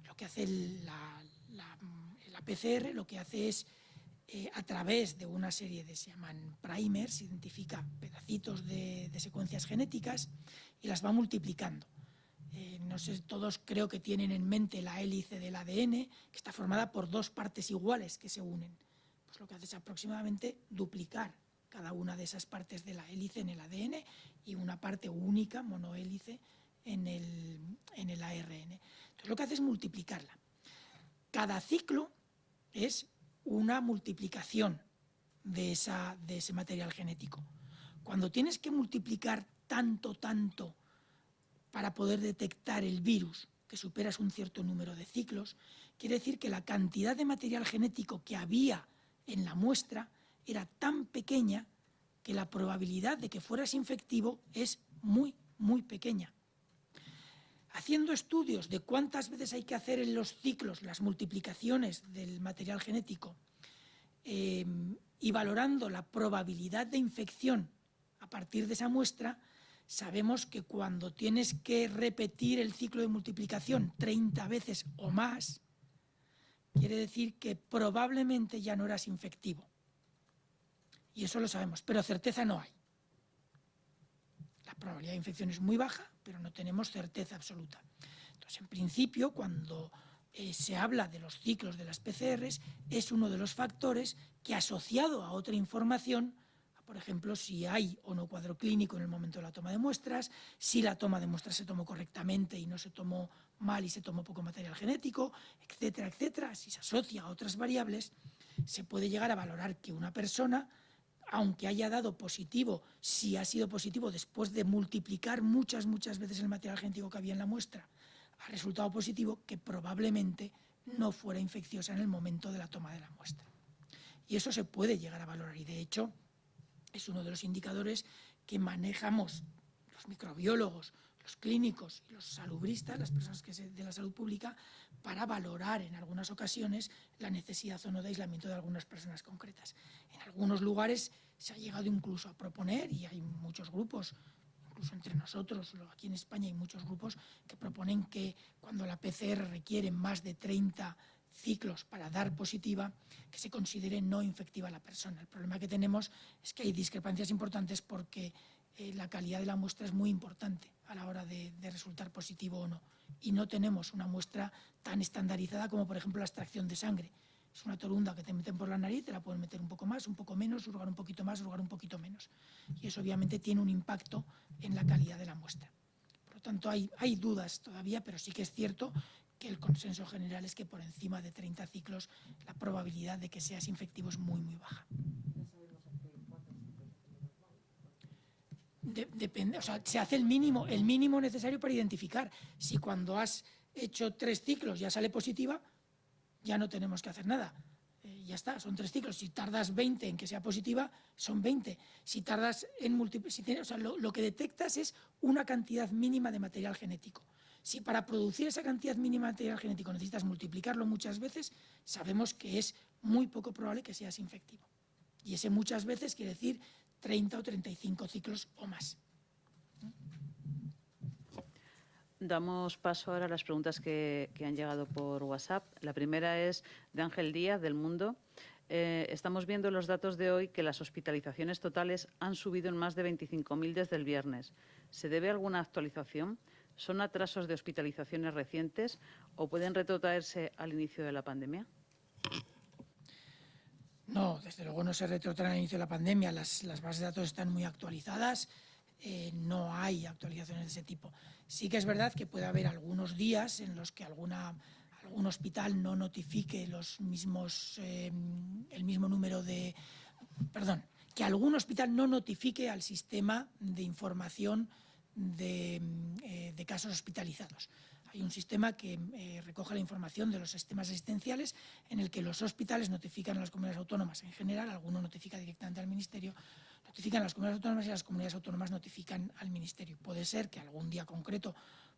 Lo que hace la PCR, lo que hace es, a través de una serie se llaman primers, identifica pedacitos de secuencias genéticas y las va multiplicando. No sé, todos creo que tienen en mente la hélice del ADN, que está formada por dos partes iguales que se unen. Pues lo que hace es aproximadamente duplicar cada una de esas partes de la hélice en el ADN y una parte única, monohélice, en el ARN. Entonces lo que hace es multiplicarla. Cada ciclo es una multiplicación de ese material genético. Cuando tienes que multiplicar tanto para poder detectar el virus, que superas un cierto número de ciclos, quiere decir que la cantidad de material genético que había en la muestra era tan pequeña que la probabilidad de que fueras infectivo es muy, muy pequeña. Haciendo estudios de cuántas veces hay que hacer en los ciclos las multiplicaciones del material genético y valorando la probabilidad de infección a partir de esa muestra, sabemos que cuando tienes que repetir el ciclo de multiplicación 30 veces o más, quiere decir que probablemente ya no eras infectivo. Y eso lo sabemos, pero certeza no hay. La probabilidad de infección es muy baja, pero no tenemos certeza absoluta. Entonces, en principio, cuando se habla de los ciclos de las PCRs, es uno de los factores que, asociado a otra información, por ejemplo, si hay o no cuadro clínico en el momento de la toma de muestras, si la toma de muestras se tomó correctamente y no se tomó mal y se tomó poco material genético, etcétera, etcétera, si se asocia a otras variables, se puede llegar a valorar que una persona, aunque haya dado positivo, si ha sido positivo después de multiplicar muchas veces el material genético que había en la muestra, ha resultado positivo, que probablemente no fuera infecciosa en el momento de la toma de la muestra. Y eso se puede llegar a valorar y, de hecho, es uno de los indicadores que manejamos los microbiólogos, los clínicos y los salubristas, las personas de la salud pública, para valorar en algunas ocasiones la necesidad o no de aislamiento de algunas personas concretas. En algunos lugares se ha llegado incluso a proponer, y hay muchos grupos, incluso entre nosotros, aquí en España hay muchos grupos que proponen que cuando la PCR requiere más de 30 ciclos para dar positiva, que se considere no infectiva la persona. El problema que tenemos es que hay discrepancias importantes porque la calidad de la muestra es muy importante a la hora de resultar positivo o no. Y no tenemos una muestra tan estandarizada como, por ejemplo, la extracción de sangre. Es una torunda que te meten por la nariz, te la pueden meter un poco más, un poco menos, hurgar un poquito más, hurgar un poquito menos. Y eso obviamente tiene un impacto en la calidad de la muestra. Por lo tanto, hay dudas todavía, pero sí que es cierto que el consenso general es que por encima de 30 ciclos la probabilidad de que seas infectivo es muy, muy baja. Depende, o sea, se hace el mínimo necesario para identificar. Si cuando has hecho 3 ciclos ya sale positiva, ya no tenemos que hacer nada. Ya está, son 3 ciclos. Si tardas 20 en que sea positiva, son 20. Si tardas en multiplicar, o sea, lo que detectas es una cantidad mínima de material genético. Si para producir esa cantidad mínima de material genético necesitas multiplicarlo muchas veces, sabemos que es muy poco probable que seas infectivo. Y ese muchas veces quiere decir 30 o 35 ciclos o más. Damos paso ahora a las preguntas que han llegado por WhatsApp. La primera es de Ángel Díaz, del Mundo. Estamos viendo los datos de hoy que las hospitalizaciones totales han subido en más de 25.000 desde el viernes. ¿Se debe a alguna actualización? ¿Son atrasos de hospitalizaciones recientes o pueden retrotraerse al inicio de la pandemia? No, desde luego no se retrotraen al inicio de la pandemia. Las bases de datos están muy actualizadas. No hay actualizaciones de ese tipo. Sí que es verdad que puede haber algunos días en los que algún hospital no notifique el mismo número de... Perdón, que algún hospital no notifique al sistema de información de casos hospitalizados. Hay un sistema que recoge la información de los sistemas asistenciales en el que los hospitales notifican a las comunidades autónomas en general, alguno notifica directamente al Ministerio, notifican a las comunidades autónomas y las comunidades autónomas notifican al Ministerio. Puede ser que algún día concreto,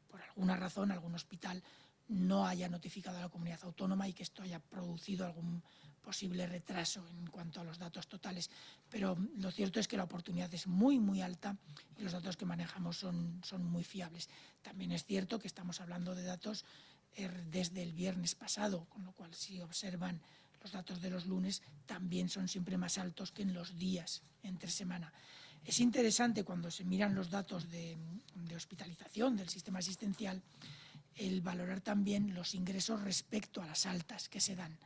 por alguna razón, algún hospital no haya notificado a la comunidad autónoma y que esto haya producido algún posible retraso en cuanto a los datos totales. Pero lo cierto es que la oportunidad es muy, muy alta y los datos que manejamos son muy fiables. También es cierto que estamos hablando de datos desde el viernes pasado, con lo cual si observan los datos de los lunes también son siempre más altos que en los días entre semana. Es interesante cuando se miran los datos de hospitalización del sistema asistencial el valorar también los ingresos respecto a las altas que se dan.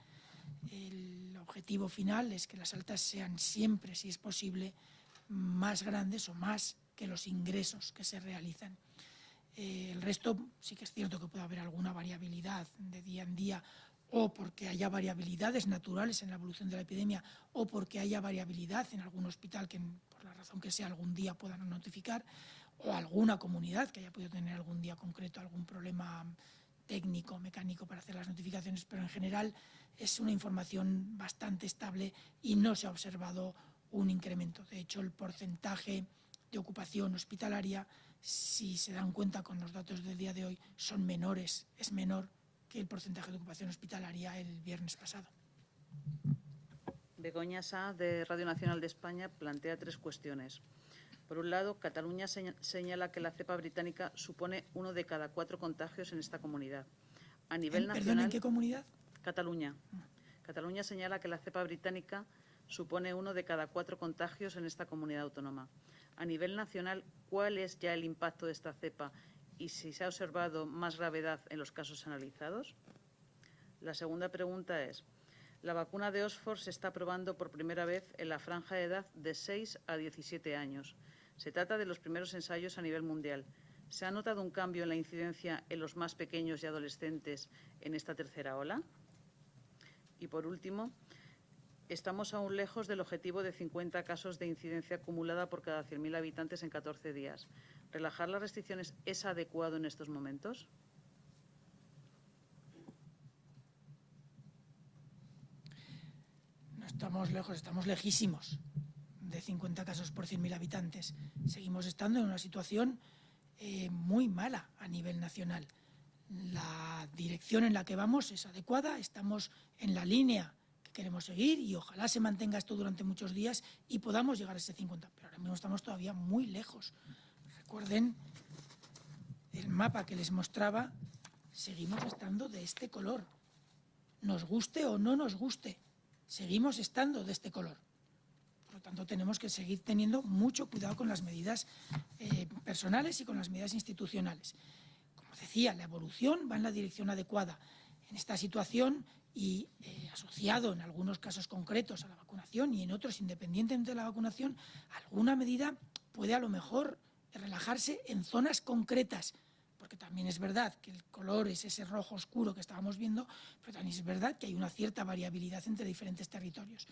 El objetivo final es que las altas sean siempre, si es posible, más grandes o más que los ingresos que se realizan. El resto sí que es cierto que puede haber alguna variabilidad de día en día, o porque haya variabilidades naturales en la evolución de la epidemia, o porque haya variabilidad en algún hospital que, por la razón que sea, algún día puedan notificar, o alguna comunidad que haya podido tener algún día concreto algún problema técnico, mecánico para hacer las notificaciones, pero en general es una información bastante estable y no se ha observado un incremento. De hecho, el porcentaje de ocupación hospitalaria, si se dan cuenta con los datos del día de hoy, son menores, es menor que el porcentaje de ocupación hospitalaria el viernes pasado. Begoña Sá, de Radio Nacional de España, plantea 3 cuestiones. Por un lado, Cataluña señala que la cepa británica supone 1 de cada 4 contagios en esta comunidad. A nivel nacional, ¿Perdón, en qué comunidad? Cataluña. Cataluña señala que la cepa británica supone 1 de cada 4 contagios en esta comunidad autónoma. A nivel nacional, ¿cuál es ya el impacto de esta cepa y si se ha observado más gravedad en los casos analizados? La segunda pregunta es: la vacuna de Oxford se está probando por primera vez en la franja de edad de 6 a 17 años. Se trata de los primeros ensayos a nivel mundial. ¿Se ha notado un cambio en la incidencia en los más pequeños y adolescentes en esta tercera ola? Y por último, estamos aún lejos del objetivo de 50 casos de incidencia acumulada por cada 100.000 habitantes en 14 días. ¿Relajar las restricciones es adecuado en estos momentos? No estamos lejos, estamos lejísimos de 50 casos por 100.000 habitantes. Seguimos estando en una situación muy mala a nivel nacional. La dirección en la que vamos es adecuada, estamos en la línea que queremos seguir y ojalá se mantenga esto durante muchos días y podamos llegar a ese 50. Pero ahora mismo estamos todavía muy lejos. Recuerden el mapa que les mostraba, seguimos estando de este color. Nos guste o no nos guste, seguimos estando de este color. Por lo tanto, tenemos que seguir teniendo mucho cuidado con las medidas personales y con las medidas institucionales. Como decía, la evolución va en la dirección adecuada. En esta situación y asociado en algunos casos concretos a la vacunación y en otros independientemente de la vacunación, alguna medida puede a lo mejor relajarse en zonas concretas, porque también es verdad que el color es ese rojo oscuro que estábamos viendo, pero también es verdad que hay una cierta variabilidad entre diferentes territorios.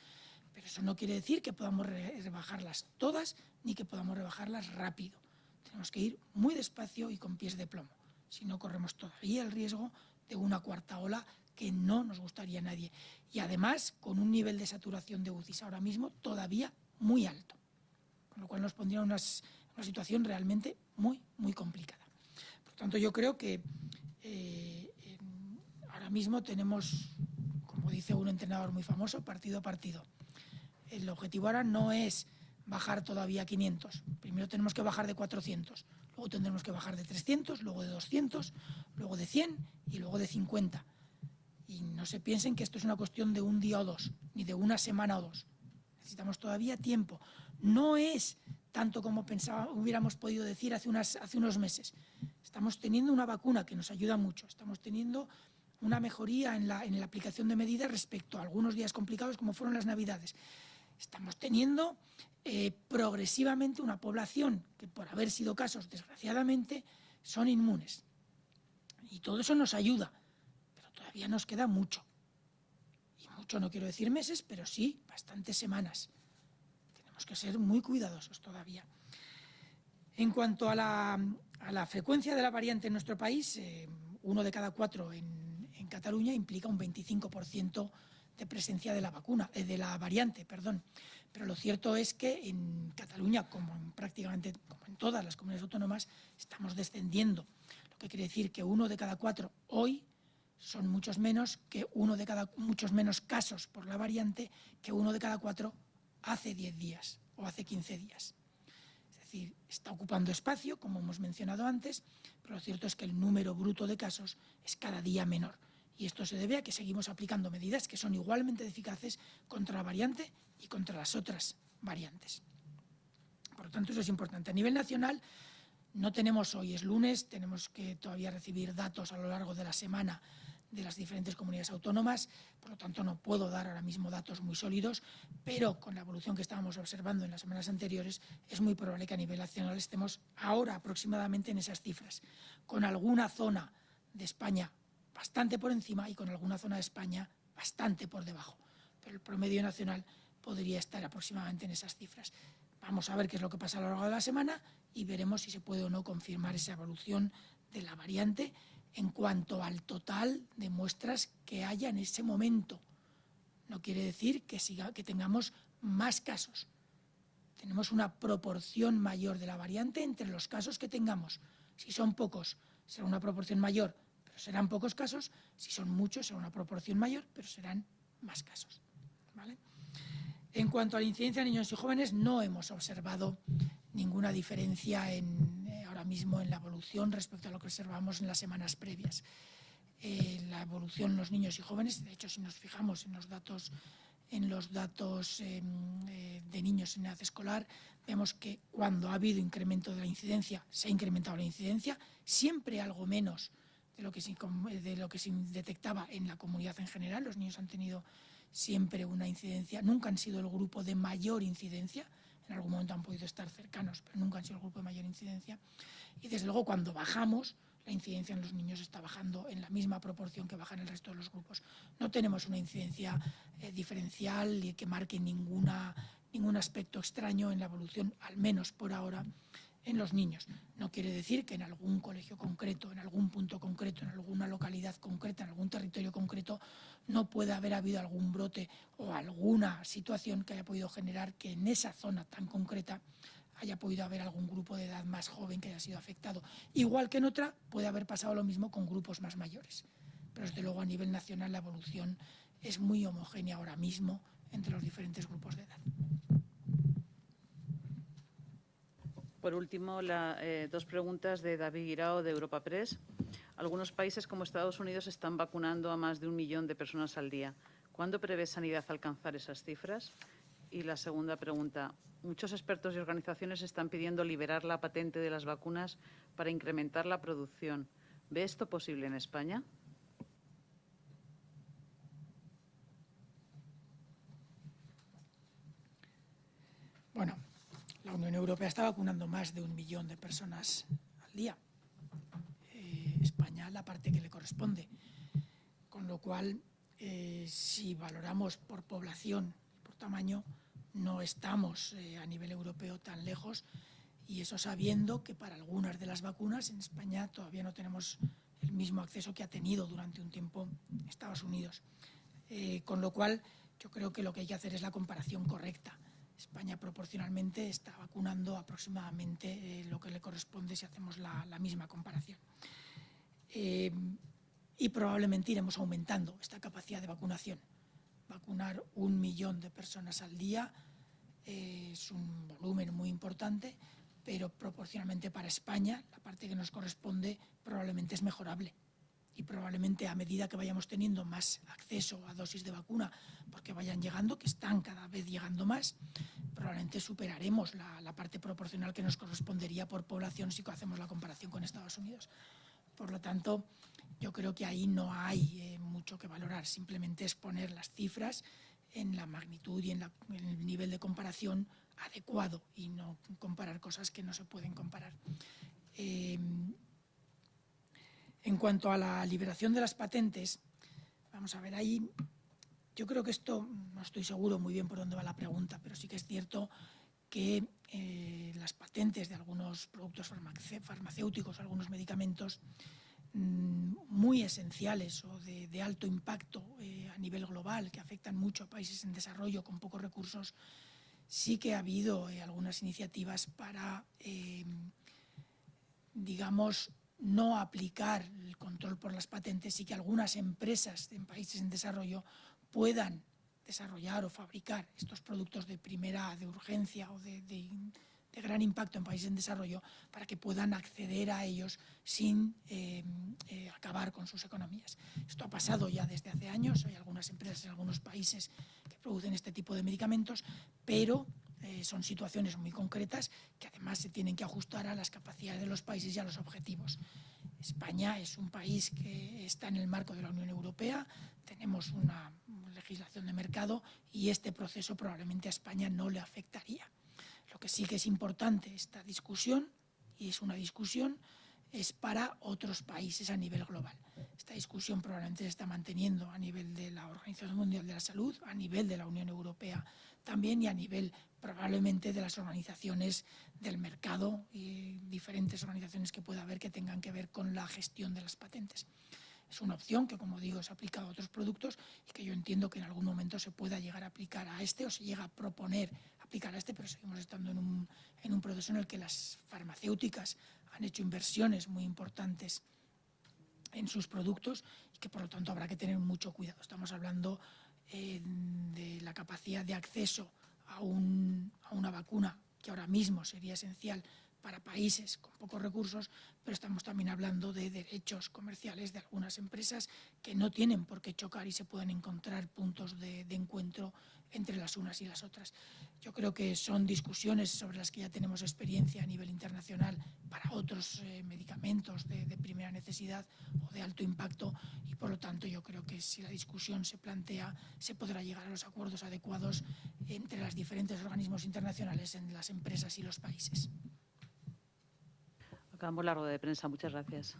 Pero eso no quiere decir que podamos rebajarlas todas ni que podamos rebajarlas rápido. Tenemos que ir muy despacio y con pies de plomo, si no corremos todavía el riesgo de una cuarta ola que no nos gustaría a nadie. Y además con un nivel de saturación de UCIs ahora mismo todavía muy alto, con lo cual nos pondría en una situación realmente muy, muy complicada. Por tanto, yo creo que ahora mismo tenemos, como dice un entrenador muy famoso, partido a partido. El objetivo ahora no es bajar todavía 500. Primero tenemos que bajar de 400, luego tendremos que bajar de 300, luego de 200, luego de 100 y luego de 50. Y no se piensen que esto es una cuestión de un día o dos, ni de una semana o dos. Necesitamos todavía tiempo. No es tanto como hubiéramos podido decir hace unos meses. Estamos teniendo una vacuna que nos ayuda mucho, estamos teniendo una mejoría en la aplicación de medidas respecto a algunos días complicados como fueron las Navidades. Estamos teniendo progresivamente una población que, por haber sido casos, desgraciadamente, son inmunes. Y todo eso nos ayuda, pero todavía nos queda mucho. Y mucho no quiero decir meses, pero sí bastantes semanas. Tenemos que ser muy cuidadosos todavía. En cuanto a la frecuencia de la variante en nuestro país, 1 de cada 4 en Cataluña implica un 25% de presencia de la vacuna, de la variante, perdón. Pero lo cierto es que en Cataluña, como en todas las comunidades autónomas, estamos descendiendo. Lo que quiere decir que 1 de cada 4 hoy son muchos menos casos por la variante que 1 de cada 4 hace 10 días o hace 15 días. Es decir, está ocupando espacio, como hemos mencionado antes, pero lo cierto es que el número bruto de casos es cada día menor. Y esto se debe a que seguimos aplicando medidas que son igualmente eficaces contra la variante y contra las otras variantes. Por lo tanto, eso es importante. A nivel nacional, no tenemos hoy, es lunes, tenemos que todavía recibir datos a lo largo de la semana de las diferentes comunidades autónomas, por lo tanto no puedo dar ahora mismo datos muy sólidos, pero con la evolución que estábamos observando en las semanas anteriores es muy probable que a nivel nacional estemos ahora aproximadamente en esas cifras, con alguna zona de España bastante por encima y con alguna zona de España bastante por debajo, pero el promedio nacional podría estar aproximadamente en esas cifras. Vamos a ver qué es lo que pasa a lo largo de la semana y veremos si se puede o no confirmar esa evolución de la variante en cuanto al total de muestras que haya en ese momento. No quiere decir que tengamos más casos. Tenemos una proporción mayor de la variante entre los casos que tengamos. Si son pocos, será una proporción mayor, pero serán pocos casos. Si son muchos, será una proporción mayor, pero serán más casos. ¿Vale? En cuanto a la incidencia de niños y jóvenes, no hemos observado ninguna diferencia ahora mismo en la evolución respecto a lo que observamos en las semanas previas. La evolución en los niños y jóvenes, de hecho, si nos fijamos en los datos de niños en edad escolar, vemos que cuando ha habido incremento de la incidencia, se ha incrementado la incidencia, siempre algo menos de lo que se detectaba en la comunidad en general. Los niños han tenido siempre una incidencia, nunca han sido el grupo de mayor incidencia, en algún momento han podido estar cercanos, pero nunca han sido el grupo de mayor incidencia. Y desde luego cuando bajamos, la incidencia en los niños está bajando en la misma proporción que baja en el resto de los grupos. No tenemos una incidencia diferencial y que marque ningún aspecto extraño en la evolución, al menos por ahora, en los niños. No quiere decir que en algún colegio concreto, en algún punto concreto, en alguna localidad concreta, en algún territorio concreto, no pueda haber habido algún brote o alguna situación que haya podido generar que en esa zona tan concreta haya podido haber algún grupo de edad más joven que haya sido afectado. Igual que en otra, puede haber pasado lo mismo con grupos más mayores. Pero desde luego a nivel nacional la evolución es muy homogénea ahora mismo entre los diferentes grupos de edad. por último, dos preguntas de David Guirao, de Europa Press. Algunos países como Estados Unidos están vacunando a más de 1 millón de personas al día. ¿Cuándo prevé Sanidad alcanzar esas cifras? Y la segunda pregunta. Muchos expertos y organizaciones están pidiendo liberar la patente de las vacunas para incrementar la producción. ¿Ve esto posible en España? Bueno, la Unión Europea está vacunando más de 1 millón de personas al día. España la parte que le corresponde. Con lo cual, si valoramos por población y por tamaño, no estamos a nivel europeo tan lejos, y eso sabiendo que para algunas de las vacunas en España todavía no tenemos el mismo acceso que ha tenido durante un tiempo Estados Unidos. Con lo cual, yo creo que lo que hay que hacer es la comparación correcta. España proporcionalmente está vacunando aproximadamente lo que le corresponde si hacemos la misma comparación. Y probablemente iremos aumentando esta capacidad de vacunación. Vacunar 1 millón de personas al día es un volumen muy importante, pero proporcionalmente para España, la parte que nos corresponde probablemente es mejorable. Y probablemente a medida que vayamos teniendo más acceso a dosis de vacuna, porque vayan llegando, que están cada vez llegando más, probablemente superaremos la parte proporcional que nos correspondería por población si hacemos la comparación con Estados Unidos. Por lo tanto, yo creo que ahí no hay mucho que valorar, simplemente es poner las cifras en la magnitud y en el nivel de comparación adecuado y no comparar cosas que no se pueden comparar. En cuanto a la liberación de las patentes, vamos a ver, ahí yo creo que esto, no estoy seguro muy bien por dónde va la pregunta, pero sí que es cierto que las patentes de algunos productos farmacéuticos, algunos medicamentos muy esenciales o de alto impacto a nivel global, que afectan mucho a países en desarrollo con pocos recursos, sí que ha habido algunas iniciativas para, digamos, no aplicar el control por las patentes y que algunas empresas en países en desarrollo puedan desarrollar o fabricar estos productos de urgencia o de gran impacto en países en desarrollo para que puedan acceder a ellos sin acabar con sus economías. Esto ha pasado ya desde hace años, hay algunas empresas en algunos países que producen este tipo de medicamentos, pero son situaciones muy concretas que además se tienen que ajustar a las capacidades de los países y a los objetivos. España es un país que está en el marco de la Unión Europea, tenemos una legislación de mercado y este proceso probablemente a España no le afectaría. Lo que sí que es importante esta discusión, y es una discusión, es para otros países a nivel global. Esta discusión probablemente se está manteniendo a nivel de la Organización Mundial de la Salud, a nivel de la Unión Europea también y a nivel probablemente de las organizaciones del mercado y diferentes organizaciones que pueda haber que tengan que ver con la gestión de las patentes. Es una opción que, como digo, se ha aplicado a otros productos y que yo entiendo que en algún momento se pueda llegar a aplicar a este o se llega a proponer aplicar a este, pero seguimos estando en un proceso en el que las farmacéuticas han hecho inversiones muy importantes en sus productos y que por lo tanto habrá que tener mucho cuidado. Estamos hablando de la capacidad de acceso a una vacuna que ahora mismo sería esencial para países con pocos recursos, pero estamos también hablando de derechos comerciales de algunas empresas que no tienen por qué chocar y se pueden encontrar puntos de encuentro entre las unas y las otras. Yo creo que son discusiones sobre las que ya tenemos experiencia a nivel internacional para otros medicamentos de primera necesidad o de alto impacto y por lo tanto yo creo que si la discusión se plantea se podrá llegar a los acuerdos adecuados entre los diferentes organismos internacionales, en las empresas y los países. Acabamos la rueda de prensa. Muchas gracias.